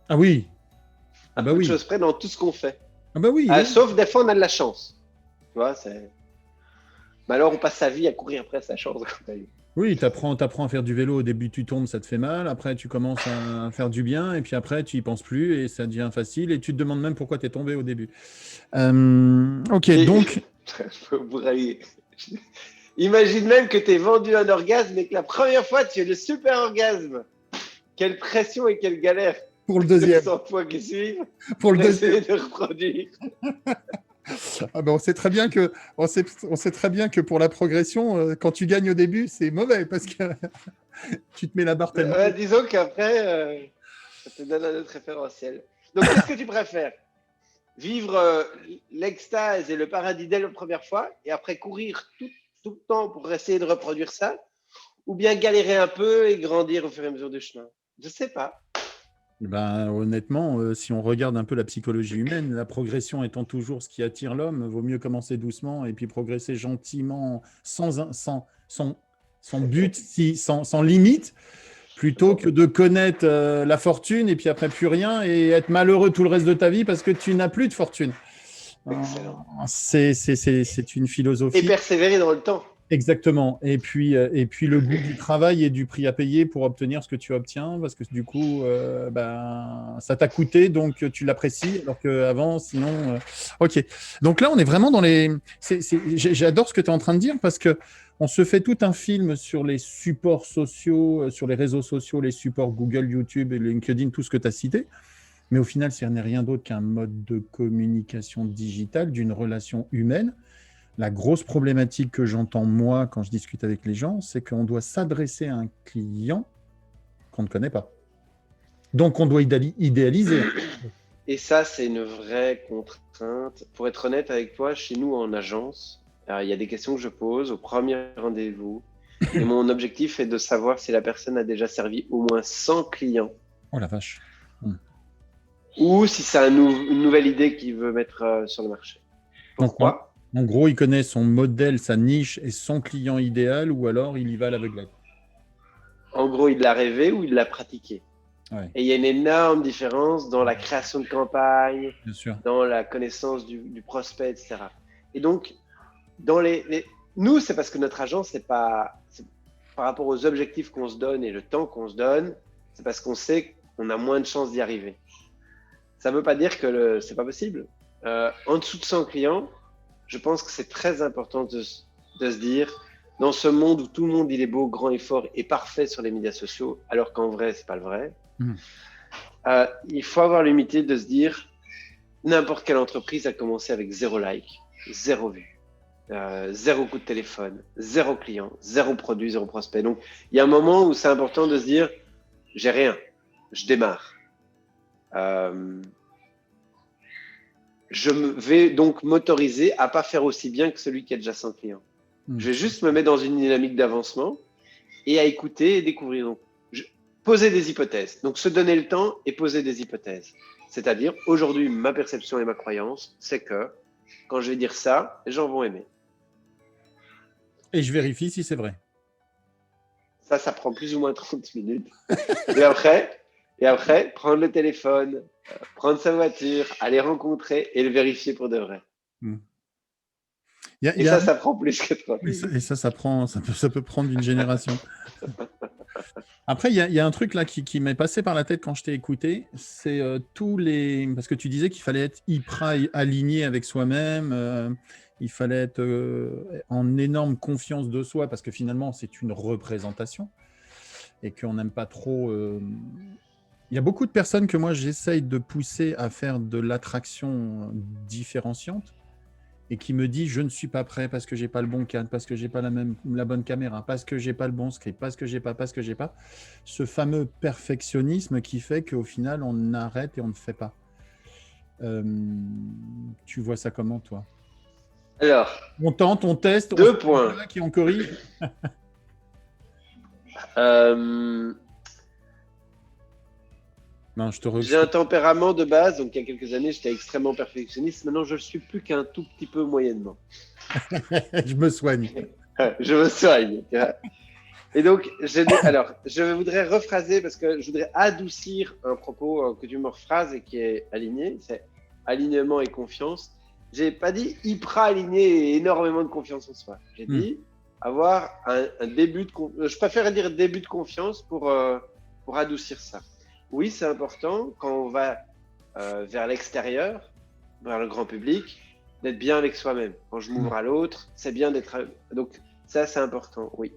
ah oui, ah un bah peu de oui, choses près dans tout ce qu'on fait. ah bah oui, oui. Sauf des fois, on a de la chance. Tu vois, c'est. Mais alors, on passe sa vie à courir après sa chance. Oui, t'apprends à faire du vélo. Au début, tu tombes, ça te fait mal. Après, tu commences à faire du bien. Et puis après, tu y penses plus et ça devient facile. Et tu te demandes même pourquoi tu es tombé au début. Ok, Et donc, je peux vous railler. Imagine même que tu es vendu un orgasme et que la première fois, tu as le super orgasme. Quelle pression et quelle galère pour le les deuxième. 100 fois qui suivent Pour le pour deuxième. essayer de reproduire. Ah ben, on sait très bien que pour la progression, quand tu gagnes au début, c'est mauvais parce que tu te mets la barre tellement haute. Disons qu'après, ça te donne un autre référentiel. Donc, qu'est-ce que tu préfères? Vivre l'extase et le paradis dès la première fois et après courir tout le temps pour essayer de reproduire ça, ou bien galérer un peu et grandir au fur et à mesure du chemin? Je sais pas. Ben, honnêtement, si on regarde un peu la psychologie humaine, la progression étant toujours ce qui attire l'homme, vaut mieux commencer doucement et puis progresser gentiment, sans but, sans limite, plutôt que de connaître la fortune et puis après plus rien et être malheureux tout le reste de ta vie parce que tu n'as plus de fortune. Euh, Excellent. c'est une Et philosophie. persévérer dans le temps. Exactement. Et puis le goût du travail et du prix à payer pour obtenir ce que tu obtiens, parce que du coup, ben, ça t'a coûté, donc tu l'apprécies, alors qu'avant, sinon. Ok. Donc là, on est vraiment dans les. J'adore ce que tu es en train de dire, parce que on se fait tout un film sur les supports sociaux, sur les réseaux sociaux, les supports Google, YouTube, et LinkedIn, tout ce que tu as cité. Mais au final, ce n'est rien d'autre qu'un mode de communication digitale d'une relation humaine. La grosse problématique que j'entends moi quand je discute avec les gens, c'est qu'on doit s'adresser à un client qu'on ne connaît pas. Donc on doit idéaliser. Et ça, c'est une vraie contrainte. Pour être honnête avec toi, chez nous en agence, il y a des questions que je pose au premier rendez-vous. Et mon objectif est de savoir si la personne a déjà servi au moins 100 clients Oh la vache. ou si c'est une nouvelle idée qu'il veut mettre sur le marché. Donc Pourquoi? en gros, il connaît son modèle, sa niche et son client idéal, ou alors il y va à l'aveuglette. En gros, il l'a rêvé ou il l'a pratiqué. Ouais, Et il y a une énorme différence dans la création de campagne, bien sûr. dans la connaissance du prospect, etc. Et donc, nous, c'est parce que notre agence, c'est par rapport aux objectifs qu'on se donne et le temps qu'on se donne, c'est parce qu'on sait qu'on a moins de chances d'y arriver. Ça ne veut pas dire que c'est pas possible. En dessous de 100 clients, je pense que c'est très important de se dire, dans ce monde où tout le monde il est beau, grand et fort et parfait sur les médias sociaux, alors qu'en vrai, c'est pas le vrai, il faut avoir l'humilité de se dire, n'importe quelle entreprise a commencé avec 0 like, 0 vue, 0 coup de téléphone, 0 client, 0 produit, 0 prospect. Donc, il y a un moment où c'est important de se dire, j'ai rien, je démarre. Je vais donc m'autoriser à pas faire aussi bien que celui qui a déjà 100 clients. Je vais juste me mettre dans une dynamique d'avancement et à écouter et découvrir. Donc, poser des hypothèses. Donc, se donner le temps et poser des hypothèses. C'est-à-dire, aujourd'hui, ma perception et ma croyance, c'est que quand je vais dire ça, les gens vont aimer. Et je vérifie si c'est vrai. Ça prend plus ou moins 30 minutes. Et après, Et après, prendre le téléphone, prendre sa voiture, aller rencontrer et le vérifier pour de vrai. Mm. Et ça prend plus que 3 minutes. Et ça peut prendre une génération. Après, il y a un truc là qui m'est passé par la tête quand je t'ai écouté, c'est tous les... Parce que tu disais qu'il fallait être hyper aligné avec soi-même, il fallait être en énorme confiance de soi, parce que finalement, c'est une représentation, et qu'on n'aime pas trop... Il y a beaucoup de personnes que moi, j'essaye de pousser à faire de l'attraction différenciante, et qui me dit je ne suis pas prêt parce que j'ai pas le bon cadre, parce que j'ai pas la bonne caméra, parce que j'ai pas le bon script, parce que j'ai pas, ce fameux perfectionnisme qui fait qu'au final on arrête et on ne fait pas. Tu vois ça comment, toi? Alors, On tente, on teste, 2 points. Là qui on corrige. Non, J'ai un tempérament de base, donc il y a quelques années, j'étais extrêmement perfectionniste. Maintenant, je ne suis plus qu'un tout petit peu moyennement. Je me soigne. Je me soigne. Et donc, je voudrais rephraser parce que je voudrais adoucir un propos que tu me rephrases et qui est aligné. C'est alignement et confiance. J'ai pas dit hyper aligné et énormément de confiance en soi. J'ai dit avoir un début de confiance. Je préfère dire début de confiance pour adoucir ça. Oui, c'est important quand on va vers l'extérieur, vers le grand public, d'être bien avec soi-même. Quand je m'ouvre à l'autre, c'est bien d'être... Donc ça, c'est important, oui.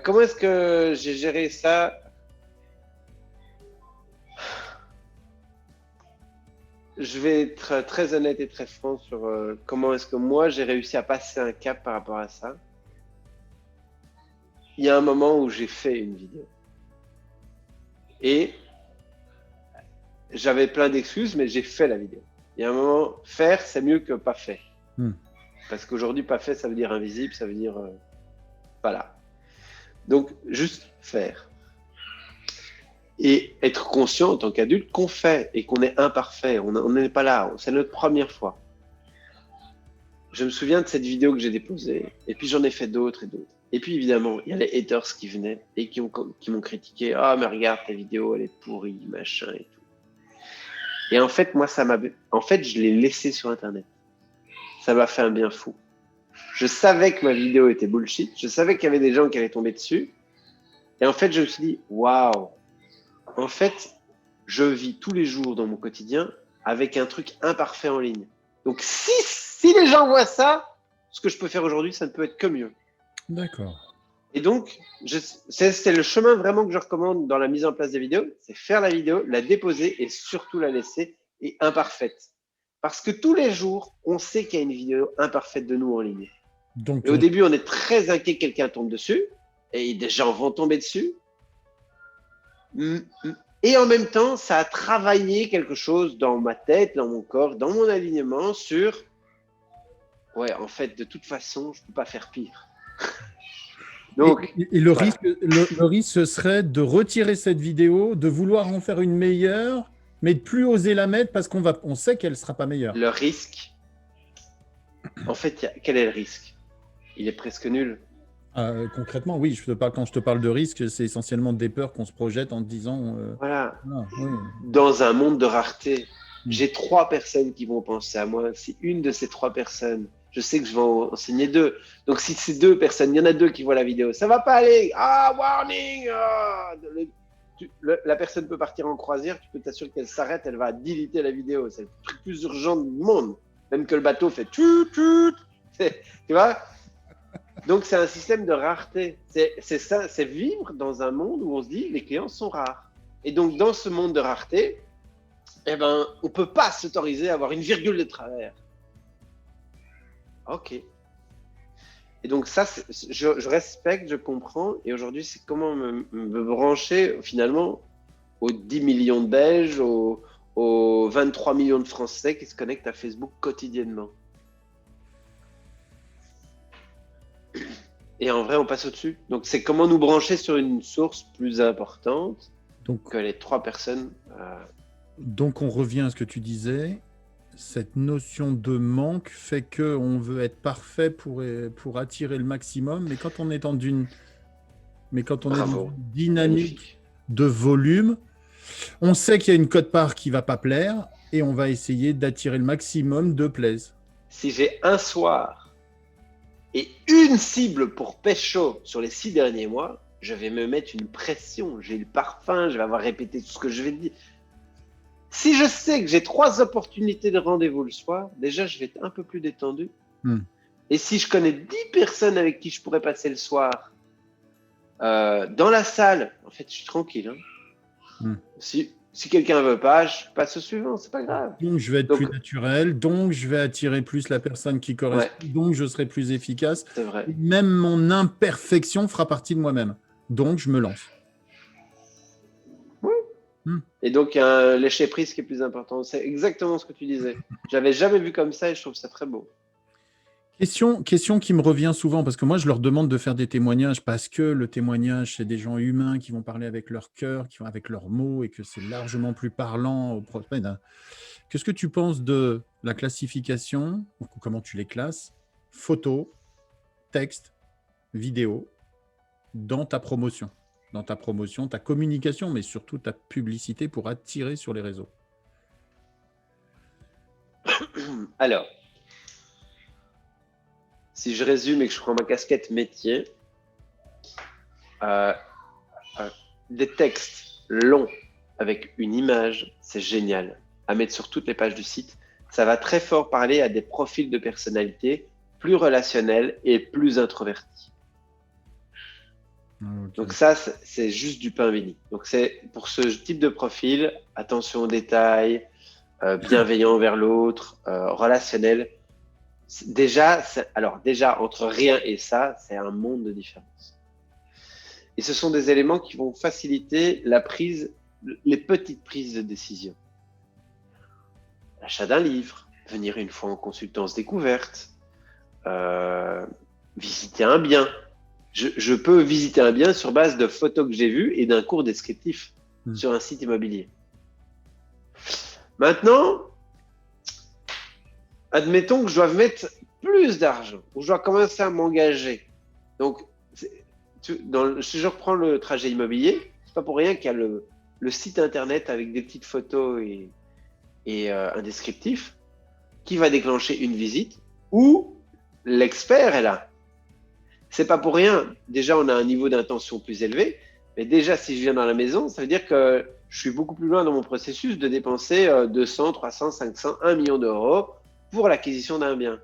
Comment est-ce que j'ai géré ça? Je vais être très honnête et très franc sur comment est-ce que moi, j'ai réussi à passer un cap par rapport à ça. Il y a un moment où j'ai fait une vidéo. Et j'avais plein d'excuses, mais j'ai fait la vidéo. Il y a un moment, faire, c'est mieux que pas fait. Parce qu'aujourd'hui, pas fait, ça veut dire invisible, ça veut dire... voilà. Donc, juste faire. Et être conscient en tant qu'adulte qu'on fait et qu'on est imparfait. On n'est pas là, c'est notre première fois. Je me souviens de cette vidéo que j'ai déposée, et puis j'en ai fait d'autres et d'autres. Et puis évidemment, il y a les haters qui venaient et qui m'ont critiqué. Ah, mais regarde, ta vidéo, elle est pourrie, machin et tout. Et en fait, moi, je l'ai laissé sur Internet. Ça m'a fait un bien fou. Je savais que ma vidéo était bullshit. Je savais qu'il y avait des gens qui allaient tomber dessus. Et en fait, je me suis dit, waouh. En fait, je vis tous les jours dans mon quotidien avec un truc imparfait en ligne. Donc, si les gens voient ça, ce que je peux faire aujourd'hui, ça ne peut être que mieux. D'accord. Et donc, c'est le chemin vraiment que je recommande dans la mise en place des vidéos, c'est faire la vidéo, la déposer et surtout la laisser et imparfaite. Parce que tous les jours, on sait qu'il y a une vidéo imparfaite de nous en ligne. Donc, et au début, on est très inquiet que quelqu'un tombe dessus et des gens vont tomber dessus. Et en même temps, ça a travaillé quelque chose dans ma tête, dans mon corps, dans mon alignement sur ouais, en fait, de toute façon, je ne peux pas faire pire. Donc, et le risque, le risque, ce serait de retirer cette vidéo, de vouloir en faire une meilleure, mais de plus oser la mettre parce qu'on sait qu'elle ne sera pas meilleure. Le risque, en fait, quel est le risque? Il est presque nul. Concrètement, oui. Quand je te parle de risque, c'est essentiellement des peurs qu'on se projette en te disant... voilà. Dans un monde de rareté, j'ai 3 personnes qui vont penser à moi. Si une de ces 3 personnes, je sais que je vais en enseigner 2. Donc, si ces 2 personnes, il y en a 2 qui voient la vidéo, ça va pas aller. Ah, warning! La personne peut partir en croisière, tu peux t'assurer qu'elle s'arrête, elle va deleter la vidéo. C'est le truc plus urgent du monde. Même que le bateau fait tut, tut. Tu vois? Donc, c'est un système de rareté. C'est ça, c'est vivre dans un monde où on se dit les clients sont rares. Et donc, dans ce monde de rareté, eh ben, on ne peut pas s'autoriser à avoir une virgule de travers. Ok. Et donc, ça, je respecte, je comprends. Et aujourd'hui, c'est comment me brancher finalement aux 10 millions de Belges, aux 23 millions de Français qui se connectent à Facebook quotidiennement. Et en vrai, on passe au-dessus. Donc, c'est comment nous brancher sur une source plus importante que les 3 personnes. Donc, on revient à ce que tu disais. Cette notion de manque fait qu'on veut être parfait pour attirer le maximum. Mais quand on est dans une dynamique de volume, On sait qu'il y a une cote-part qui ne va pas plaire et on va essayer d'attirer le maximum de plaise. Si j'ai un soir et une cible pour pécho sur les 6 derniers mois, je vais me mettre une pression. J'ai le parfum, je vais avoir répété tout ce que je vais dire. Si je sais que j'ai 3 opportunités de rendez-vous le soir, déjà, je vais être un peu plus détendu. Et si je connais 10 personnes avec qui je pourrais passer le soir dans la salle, en fait, je suis tranquille. Si quelqu'un ne veut pas, je passe au suivant, c'est pas grave. Donc, je vais être plus naturel, donc je vais attirer plus la personne qui correspond, donc je serai plus efficace. C'est vrai. Et même mon imperfection fera partie de moi-même. Donc, je me lance. Oui. Et donc, il y a un lâcher-prise qui est plus important. C'est exactement ce que tu disais. J'avais jamais vu comme ça et je trouve ça très beau. Question qui me revient souvent, parce que moi, je leur demande de faire des témoignages, parce que le témoignage, c'est des gens humains qui vont parler avec leur cœur, qui vont avec leurs mots, et que c'est largement plus parlant au prospect. Qu'est-ce que tu penses de la classification, ou comment tu les classes, photo, texte, vidéo, dans ta promotion, ta communication, mais surtout ta publicité pour attirer sur les réseaux? Alors, si je résume et que je prends ma casquette métier, des textes longs avec une image, c'est génial à mettre sur toutes les pages du site. Ça va très fort parler à des profils de personnalité plus relationnels et plus introvertis. Okay. Donc ça, c'est juste du pain béni. Donc c'est pour ce type de profil, attention aux détails, bienveillant envers l'autre, relationnel. Déjà, entre rien et ça, c'est un monde de différence. Et ce sont des éléments qui vont faciliter les petites prises de décision. L'achat d'un livre, venir une fois en consultance découverte, visiter un bien. Je peux visiter un bien sur base de photos que j'ai vues et d'un cours descriptif sur un site immobilier. Maintenant, admettons que je dois mettre plus d'argent, ou je dois commencer à m'engager. Donc, si je reprends le trajet immobilier, c'est pas pour rien qu'il y a le site internet avec des petites photos et un descriptif qui va déclencher une visite où l'expert est là. C'est pas pour rien. Déjà, on a un niveau d'intention plus élevé, mais déjà, si je viens dans la maison, ça veut dire que je suis beaucoup plus loin dans mon processus de dépenser 200, 300, 500, 1 million d'euros pour l'acquisition d'un bien.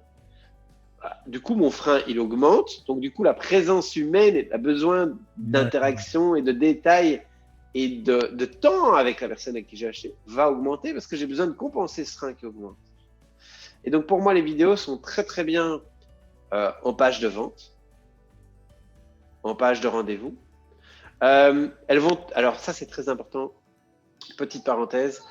Du coup, mon frein, il augmente. Donc, du coup, la présence humaine, a besoin d'interaction et de détails et de temps avec la personne à qui j'ai acheté va augmenter parce que j'ai besoin de compenser ce frein qui augmente. Et donc, pour moi, les vidéos sont très, très bien en page de vente, en page de rendez-vous. Alors, ça, c'est très important. Petite parenthèse.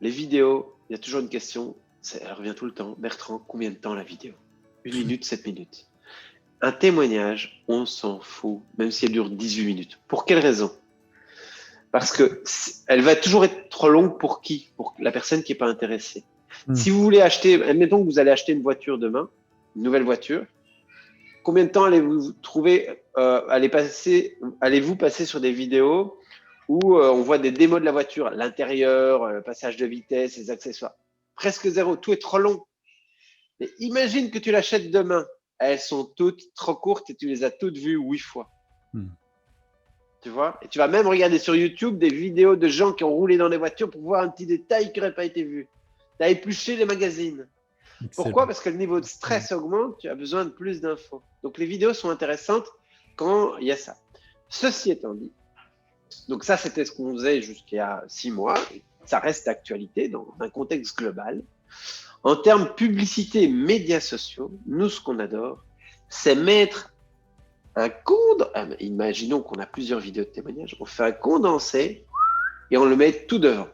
Les vidéos, il y a toujours une question. Elle revient tout le temps. Bertrand, combien de temps la vidéo? 1 minute, 7 minutes. Un témoignage, on s'en fout, même si elle dure 18 minutes. Pour quelle raison? Parce qu'elle va toujours être trop longue pour qui? Pour la personne qui n'est pas intéressée. Si vous voulez acheter, admettons que vous allez acheter une voiture demain, une nouvelle voiture, combien de temps allez-vous trouver, allez-vous passer sur des vidéos où on voit des démos de la voiture, l'intérieur, le passage de vitesse, les accessoires? Presque zéro, tout est trop long. Mais imagine que tu l'achètes demain. Elles sont toutes trop courtes et tu les as toutes vues 8 fois. Tu vois? Et tu vas même regarder sur YouTube des vidéos de gens qui ont roulé dans des voitures pour voir un petit détail qui n'aurait pas été vu. Tu as épluché les magazines. Pourquoi? Parce que le niveau de stress augmente, tu as besoin de plus d'infos. Donc les vidéos sont intéressantes quand il y a ça. Ceci étant dit, donc ça c'était ce qu'on faisait jusqu'il y a 6 mois. Ça reste d'actualité dans un contexte global. En termes publicité, médias sociaux, nous, ce qu'on adore, c'est mettre un condensé. Imaginons qu'on a plusieurs vidéos de témoignages. On fait un condensé et on le met tout devant.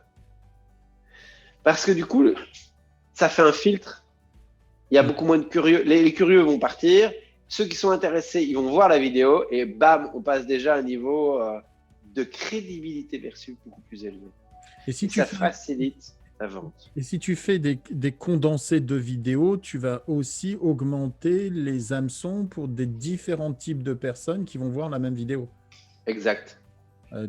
Parce que du coup, ça fait un filtre. Il y a beaucoup moins de curieux. Les curieux vont partir. Ceux qui sont intéressés, ils vont voir la vidéo et bam, on passe déjà à un niveau de crédibilité perçue beaucoup plus élevé. Et ça facilite la vente. Et si tu fais des condensés de vidéos, tu vas aussi augmenter les hameçons pour des différents types de personnes qui vont voir la même vidéo. Exact.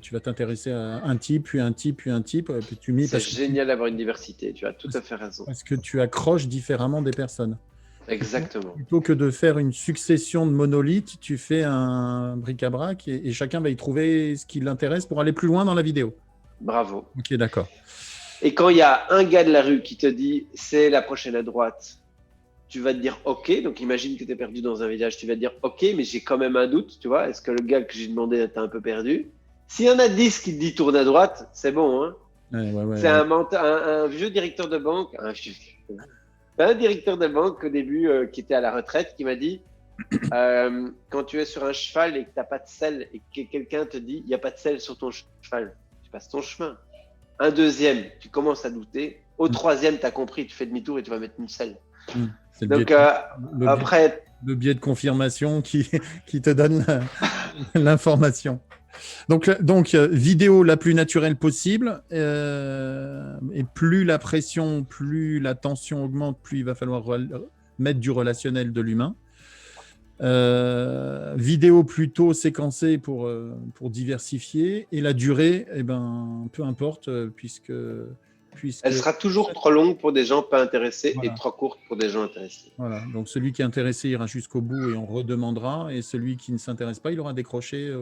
Tu vas t'intéresser à un type, puis un type, puis un type. Puis tu mets C'est génial d'avoir une diversité, tu as tout à fait raison. parce que tu accroches différemment des personnes. Exactement. Plutôt que de faire une succession de monolithes, tu fais un bric-à-brac et chacun va y trouver ce qui l'intéresse pour aller plus loin dans la vidéo. Bravo. Ok, d'accord. Et quand il y a un gars de la rue qui te dit c'est la prochaine à droite, tu vas te dire OK. Donc imagine que tu es perdu dans un village, tu vas te dire OK, mais j'ai quand même un doute, tu vois. Est-ce que le gars que j'ai demandé t'a un peu perdu? S'il y en a 10 qui te disent tourne à droite, c'est bon. Hein, c'est un vieux directeur de banque, un directeur de banque au début qui était à la retraite qui m'a dit quand tu es sur un cheval et que tu n'as pas de selle et que quelqu'un te dit il n'y a pas de selle sur ton cheval, tu passes ton chemin. Un deuxième, tu commences à douter. Au troisième, tu as compris, tu fais demi-tour et tu vas mettre une selle. C'est Donc, après. Le biais de confirmation qui te donne l'information. Donc, vidéo la plus naturelle possible. Et plus la pression, plus la tension augmente, plus il va falloir mettre du relationnel de l'humain. Vidéo plutôt séquencée pour diversifier. Et la durée, peu importe, puisque Elle sera toujours trop longue pour des gens pas intéressés voilà. et trop courte pour des gens intéressés. Voilà. Donc, celui qui est intéressé ira jusqu'au bout et on redemandera. Et celui qui ne s'intéresse pas, il aura décroché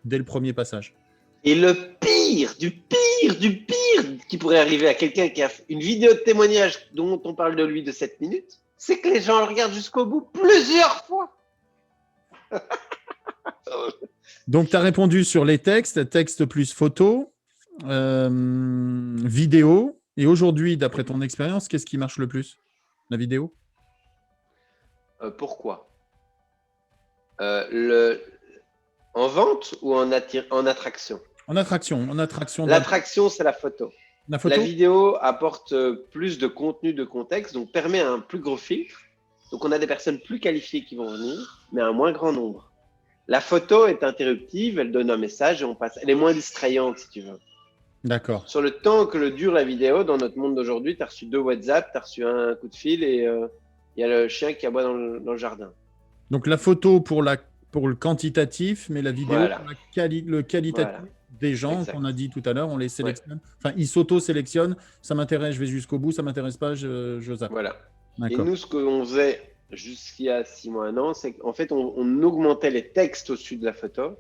dès le premier passage. Et le pire, du pire qui pourrait arriver à quelqu'un qui a une vidéo de témoignage dont on parle de lui de 7 minutes, c'est que les gens le regardent jusqu'au bout plusieurs fois. Donc, tu as répondu sur les textes plus photos, vidéo. Et aujourd'hui, d'après ton expérience, qu'est-ce qui marche le plus? La vidéo? Pourquoi En vente ou en attraction? En attraction. L'attraction, c'est la photo. La photo? La vidéo apporte plus de contenu, de contexte, donc permet un plus gros filtre. Donc, on a des personnes plus qualifiées qui vont venir, mais un moins grand nombre. La photo est interruptive, elle donne un message et on passe. Elle est moins distrayante, si tu veux. D'accord. Sur le temps que le dure la vidéo, dans notre monde d'aujourd'hui, tu as reçu 2 WhatsApp, tu as reçu un coup de fil et il y a le chien qui aboie dans le jardin. Donc, la photo pour le quantitatif, mais la vidéo Voilà. pour le qualitatif des gens qu'on a dit tout à l'heure, on les sélectionne. Enfin, ils s'auto-sélectionnent. Ça m'intéresse, je vais jusqu'au bout. Ça m'intéresse pas, je zappe. Voilà. Et D'accord. nous, ce qu'on faisait jusqu'il y a 6 mois, 1 an, c'est qu'en fait, on augmentait les textes au-dessus de la photo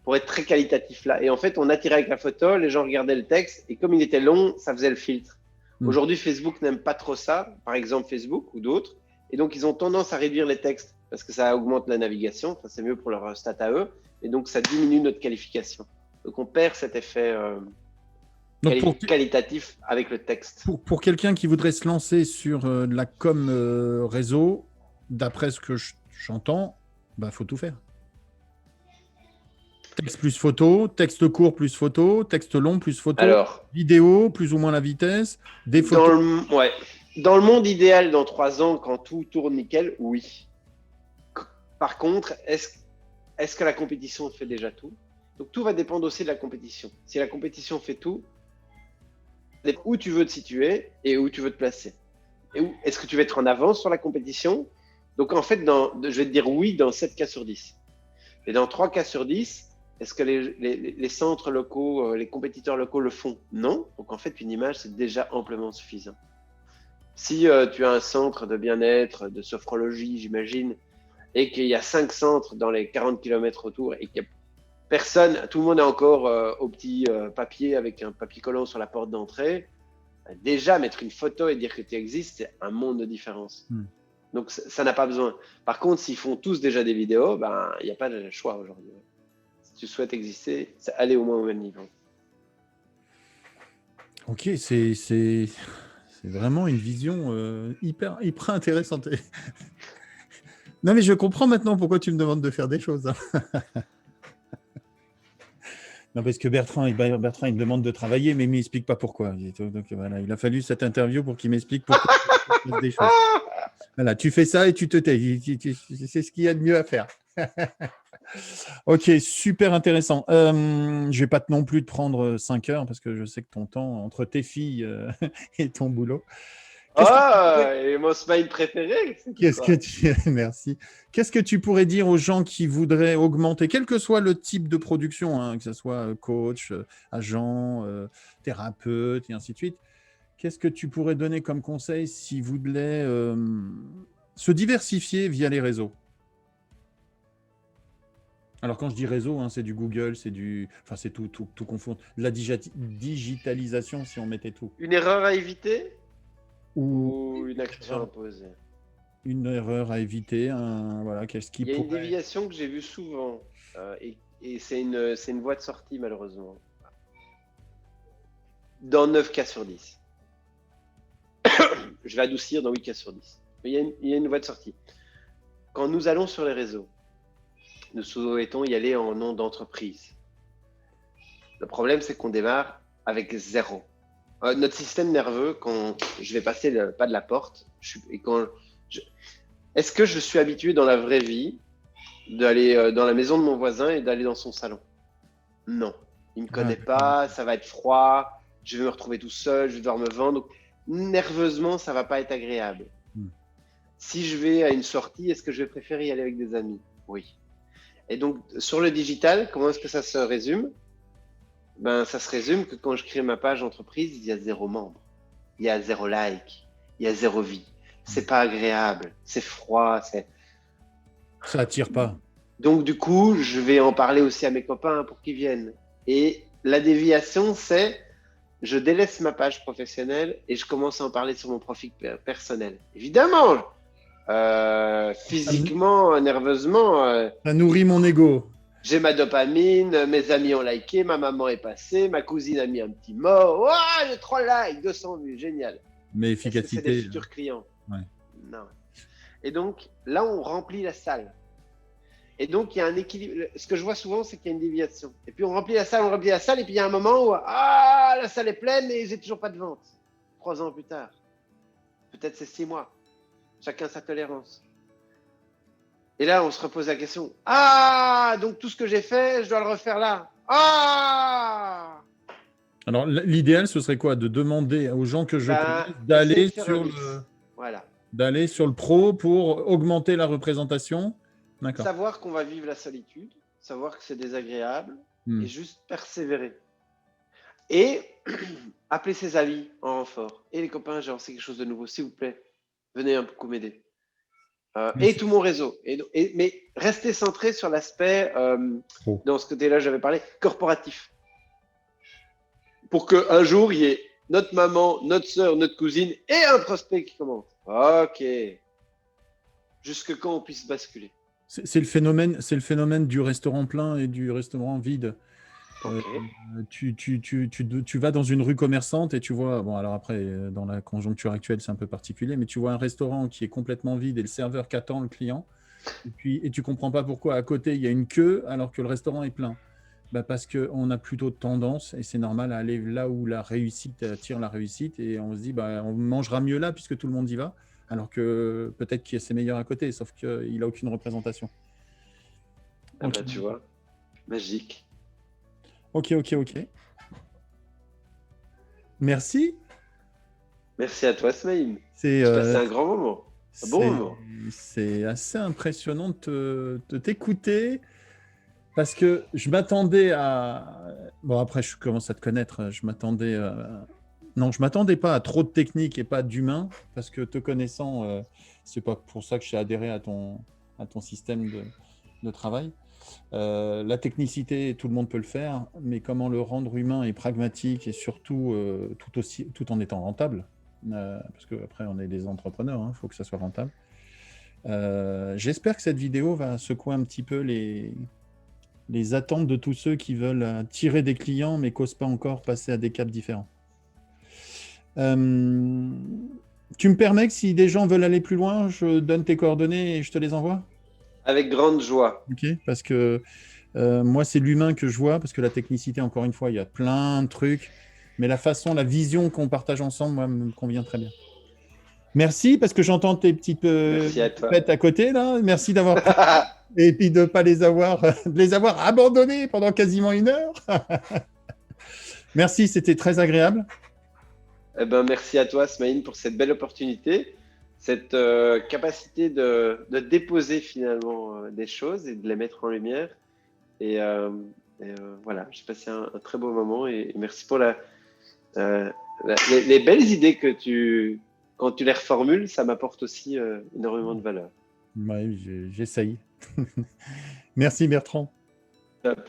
pour être très qualitatif là. Et en fait, on attirait avec la photo, les gens regardaient le texte et comme il était long, ça faisait le filtre. Aujourd'hui, Facebook n'aime pas trop ça, par exemple Facebook ou d'autres. Et donc, ils ont tendance à réduire les textes parce que ça augmente la navigation. Enfin, c'est mieux pour leur stat à eux. Et donc, ça diminue notre qualification. Donc, on perd cet effet qualitatif avec le texte. Pour quelqu'un qui voudrait se lancer sur de la com réseau, d'après ce que j'entends, faut tout faire. Texte plus photo, texte court plus photo, texte long plus photo, alors, vidéo plus ou moins la vitesse, des photos. Dans le monde idéal, dans 3 ans, quand tout tourne nickel, oui. Par contre, est-ce que la compétition fait déjà tout? Donc tout va dépendre aussi de la compétition. Si la compétition fait tout, où tu veux te situer et où tu veux te placer. Est-ce que tu veux être en avance sur la compétition? Donc en fait, je vais te dire oui dans 7 cas sur 10. Et dans 3 cas sur 10, est-ce que les centres locaux, les compétiteurs locaux le font? Non. Donc en fait, une image, c'est déjà amplement suffisant. Si tu as un centre de bien-être, de sophrologie, j'imagine, et qu'il y a 5 centres dans les 40 km autour et qu'il n'y a personne, tout le monde est encore au petit papier avec un papier collant sur la porte d'entrée, déjà mettre une photo et dire que tu existes, c'est un monde de différence. Donc ça n'a pas besoin. Par contre, s'ils font tous déjà des vidéos, il n'y a pas de choix aujourd'hui. Si tu souhaites exister, c'est aller au moins au même niveau. Ok, c'est vraiment une vision hyper intéressante. Non, mais je comprends maintenant pourquoi tu me demandes de faire des choses. Non, parce que Bertrand, il me demande de travailler, mais il ne m'explique pas pourquoi. Donc voilà, il a fallu cette interview pour qu'il m'explique pourquoi il fait des choses. Voilà, tu fais ça et tu te tais. C'est ce qu'il y a de mieux à faire. Ok, super intéressant. Je ne vais pas non plus te prendre 5 heures parce que je sais que ton temps, entre tes filles et ton boulot. Et mon smile préféré, c'est Qu'est-ce quoi? que tu... Merci. Qu'est-ce que tu pourrais dire aux gens qui voudraient augmenter, quel que soit le type de production, hein, que ce soit coach, agent, thérapeute, et ainsi de suite. Qu'est-ce que tu pourrais donner comme conseil s'ils voudraient se diversifier via les réseaux? Alors, quand je dis réseau, hein, c'est du Google, c'est du... Enfin, c'est tout confondre. De la digitalisation, si on mettait tout. Une erreur à éviter Ou ou une action à poser? une erreur à éviter, voilà, qu'est-ce qui Il y a une pourrait... déviation que j'ai vue souvent et c'est une voie de sortie malheureusement. Dans 9 cas sur 10. Je vais adoucir dans 8 cas sur 10. Mais il y a une voie de sortie. Quand nous allons sur les réseaux, nous souhaitons y aller en nom d'entreprise. Le problème, c'est qu'on démarre avec 0. Notre système nerveux, quand je vais passer le pas de la porte, est-ce que je suis habitué dans la vraie vie d'aller dans la maison de mon voisin et d'aller dans son salon? Non. Il ne me connaît pas, ça va être froid, je vais me retrouver tout seul, je vais devoir me vendre. Donc, nerveusement, ça ne va pas être agréable. Si je vais à une sortie, est-ce que je vais préférer y aller avec des amis? Oui. Et donc, sur le digital, comment est-ce que ça se résume? Ça se résume que quand je crée ma page entreprise, il y a 0 membre, il y a 0 like, il y a 0 vie. C'est pas agréable, c'est froid, Ça attire pas. Donc du coup, je vais en parler aussi à mes copains pour qu'ils viennent. Et la déviation, c'est je délaisse ma page professionnelle et je commence à en parler sur mon profil personnel. Évidemment, physiquement, nerveusement. Ça nourrit mon ego. J'ai ma dopamine, mes amis ont liké, ma maman est passée, ma cousine a mis un petit mot. Waouh, j'ai 3 likes, 200 vues, génial. Mais efficacité. C'est des futurs clients. Ouais. Non. Et donc, là, on remplit la salle. Et donc, il y a un équilibre. Ce que je vois souvent, c'est qu'il y a une déviation. Et puis, on remplit la salle, et puis il y a un moment où la salle est pleine et j'ai toujours pas de vente. 3 ans plus tard. Peut-être c'est 6 mois. Chacun sa tolérance. Et là, on se repose la question. Donc tout ce que j'ai fait, je dois le refaire là. Alors, l'idéal, ce serait quoi? De demander aux gens que je connais d'aller sur le pro pour augmenter la représentation. D'accord. Savoir qu'on va vivre la solitude, savoir que c'est désagréable et juste persévérer. Et appeler ses amis en renfort. Et les copains, j'ai lancé quelque chose de nouveau, s'il vous plaît, venez un peu m'aider. Et tout mon réseau. Mais rester centré sur l'aspect, dans ce côté-là, j'avais parlé, corporatif. Pour qu'un jour, il y ait notre maman, notre soeur, notre cousine et un prospect qui commente. Ok. Jusque quand on puisse basculer. C'est le phénomène du restaurant plein et du restaurant vide. Okay. Tu vas dans une rue commerçante et tu vois, bon alors après, dans la conjoncture actuelle, c'est un peu particulier, mais tu vois un restaurant qui est complètement vide et le serveur qui attend le client, et tu comprends pas pourquoi à côté, il y a une queue alors que le restaurant est plein. Parce qu'on a plutôt tendance, et c'est normal, à aller là où la réussite attire la réussite, et on se dit, on mangera mieux là puisque tout le monde y va, alors que peut-être que c'est meilleur à côté, sauf qu'il n'a aucune représentation. Tu vois, magique. Ok. Merci. Merci à toi, Smaïm. J'ai passé un grand moment. Un bon moment. C'est assez impressionnant de t'écouter parce que je m'attendais à... Bon, après, je commence à te connaître. Je m'attendais Non, je m'attendais pas à trop de technique et pas d'humain parce que te connaissant, c'est pas pour ça que j'ai adhéré à ton système de travail. La technicité, tout le monde peut le faire, mais comment le rendre humain et pragmatique et surtout tout en étant rentable, parce qu'après on est des entrepreneurs, il faut que ça soit rentable. J'espère que cette vidéo va secouer un petit peu les attentes de tous ceux qui veulent tirer des clients mais n'osent pas encore passer à des caps différents. Tu me permets que si des gens veulent aller plus loin, je donne tes coordonnées et je te les envoie ? Avec grande joie. Ok, parce que moi, c'est l'humain que je vois, parce que la technicité, encore une fois, il y a plein de trucs, mais la vision qu'on partage ensemble, moi, me convient très bien. Merci, parce que j'entends tes petites pètes à côté, là. Merci d'avoir et puis de ne pas les avoir abandonnés pendant quasiment 1 heure. Merci, c'était très agréable. Eh ben, merci à toi, Smaïn, pour cette belle opportunité, cette capacité de déposer finalement des choses et de les mettre en lumière. Et, euh, voilà, j'ai passé un très beau moment et merci pour euh, les belles idées que quand tu les reformules, ça m'apporte aussi énormément de valeur. Ouais, j'essaye. Merci Bertrand. Top.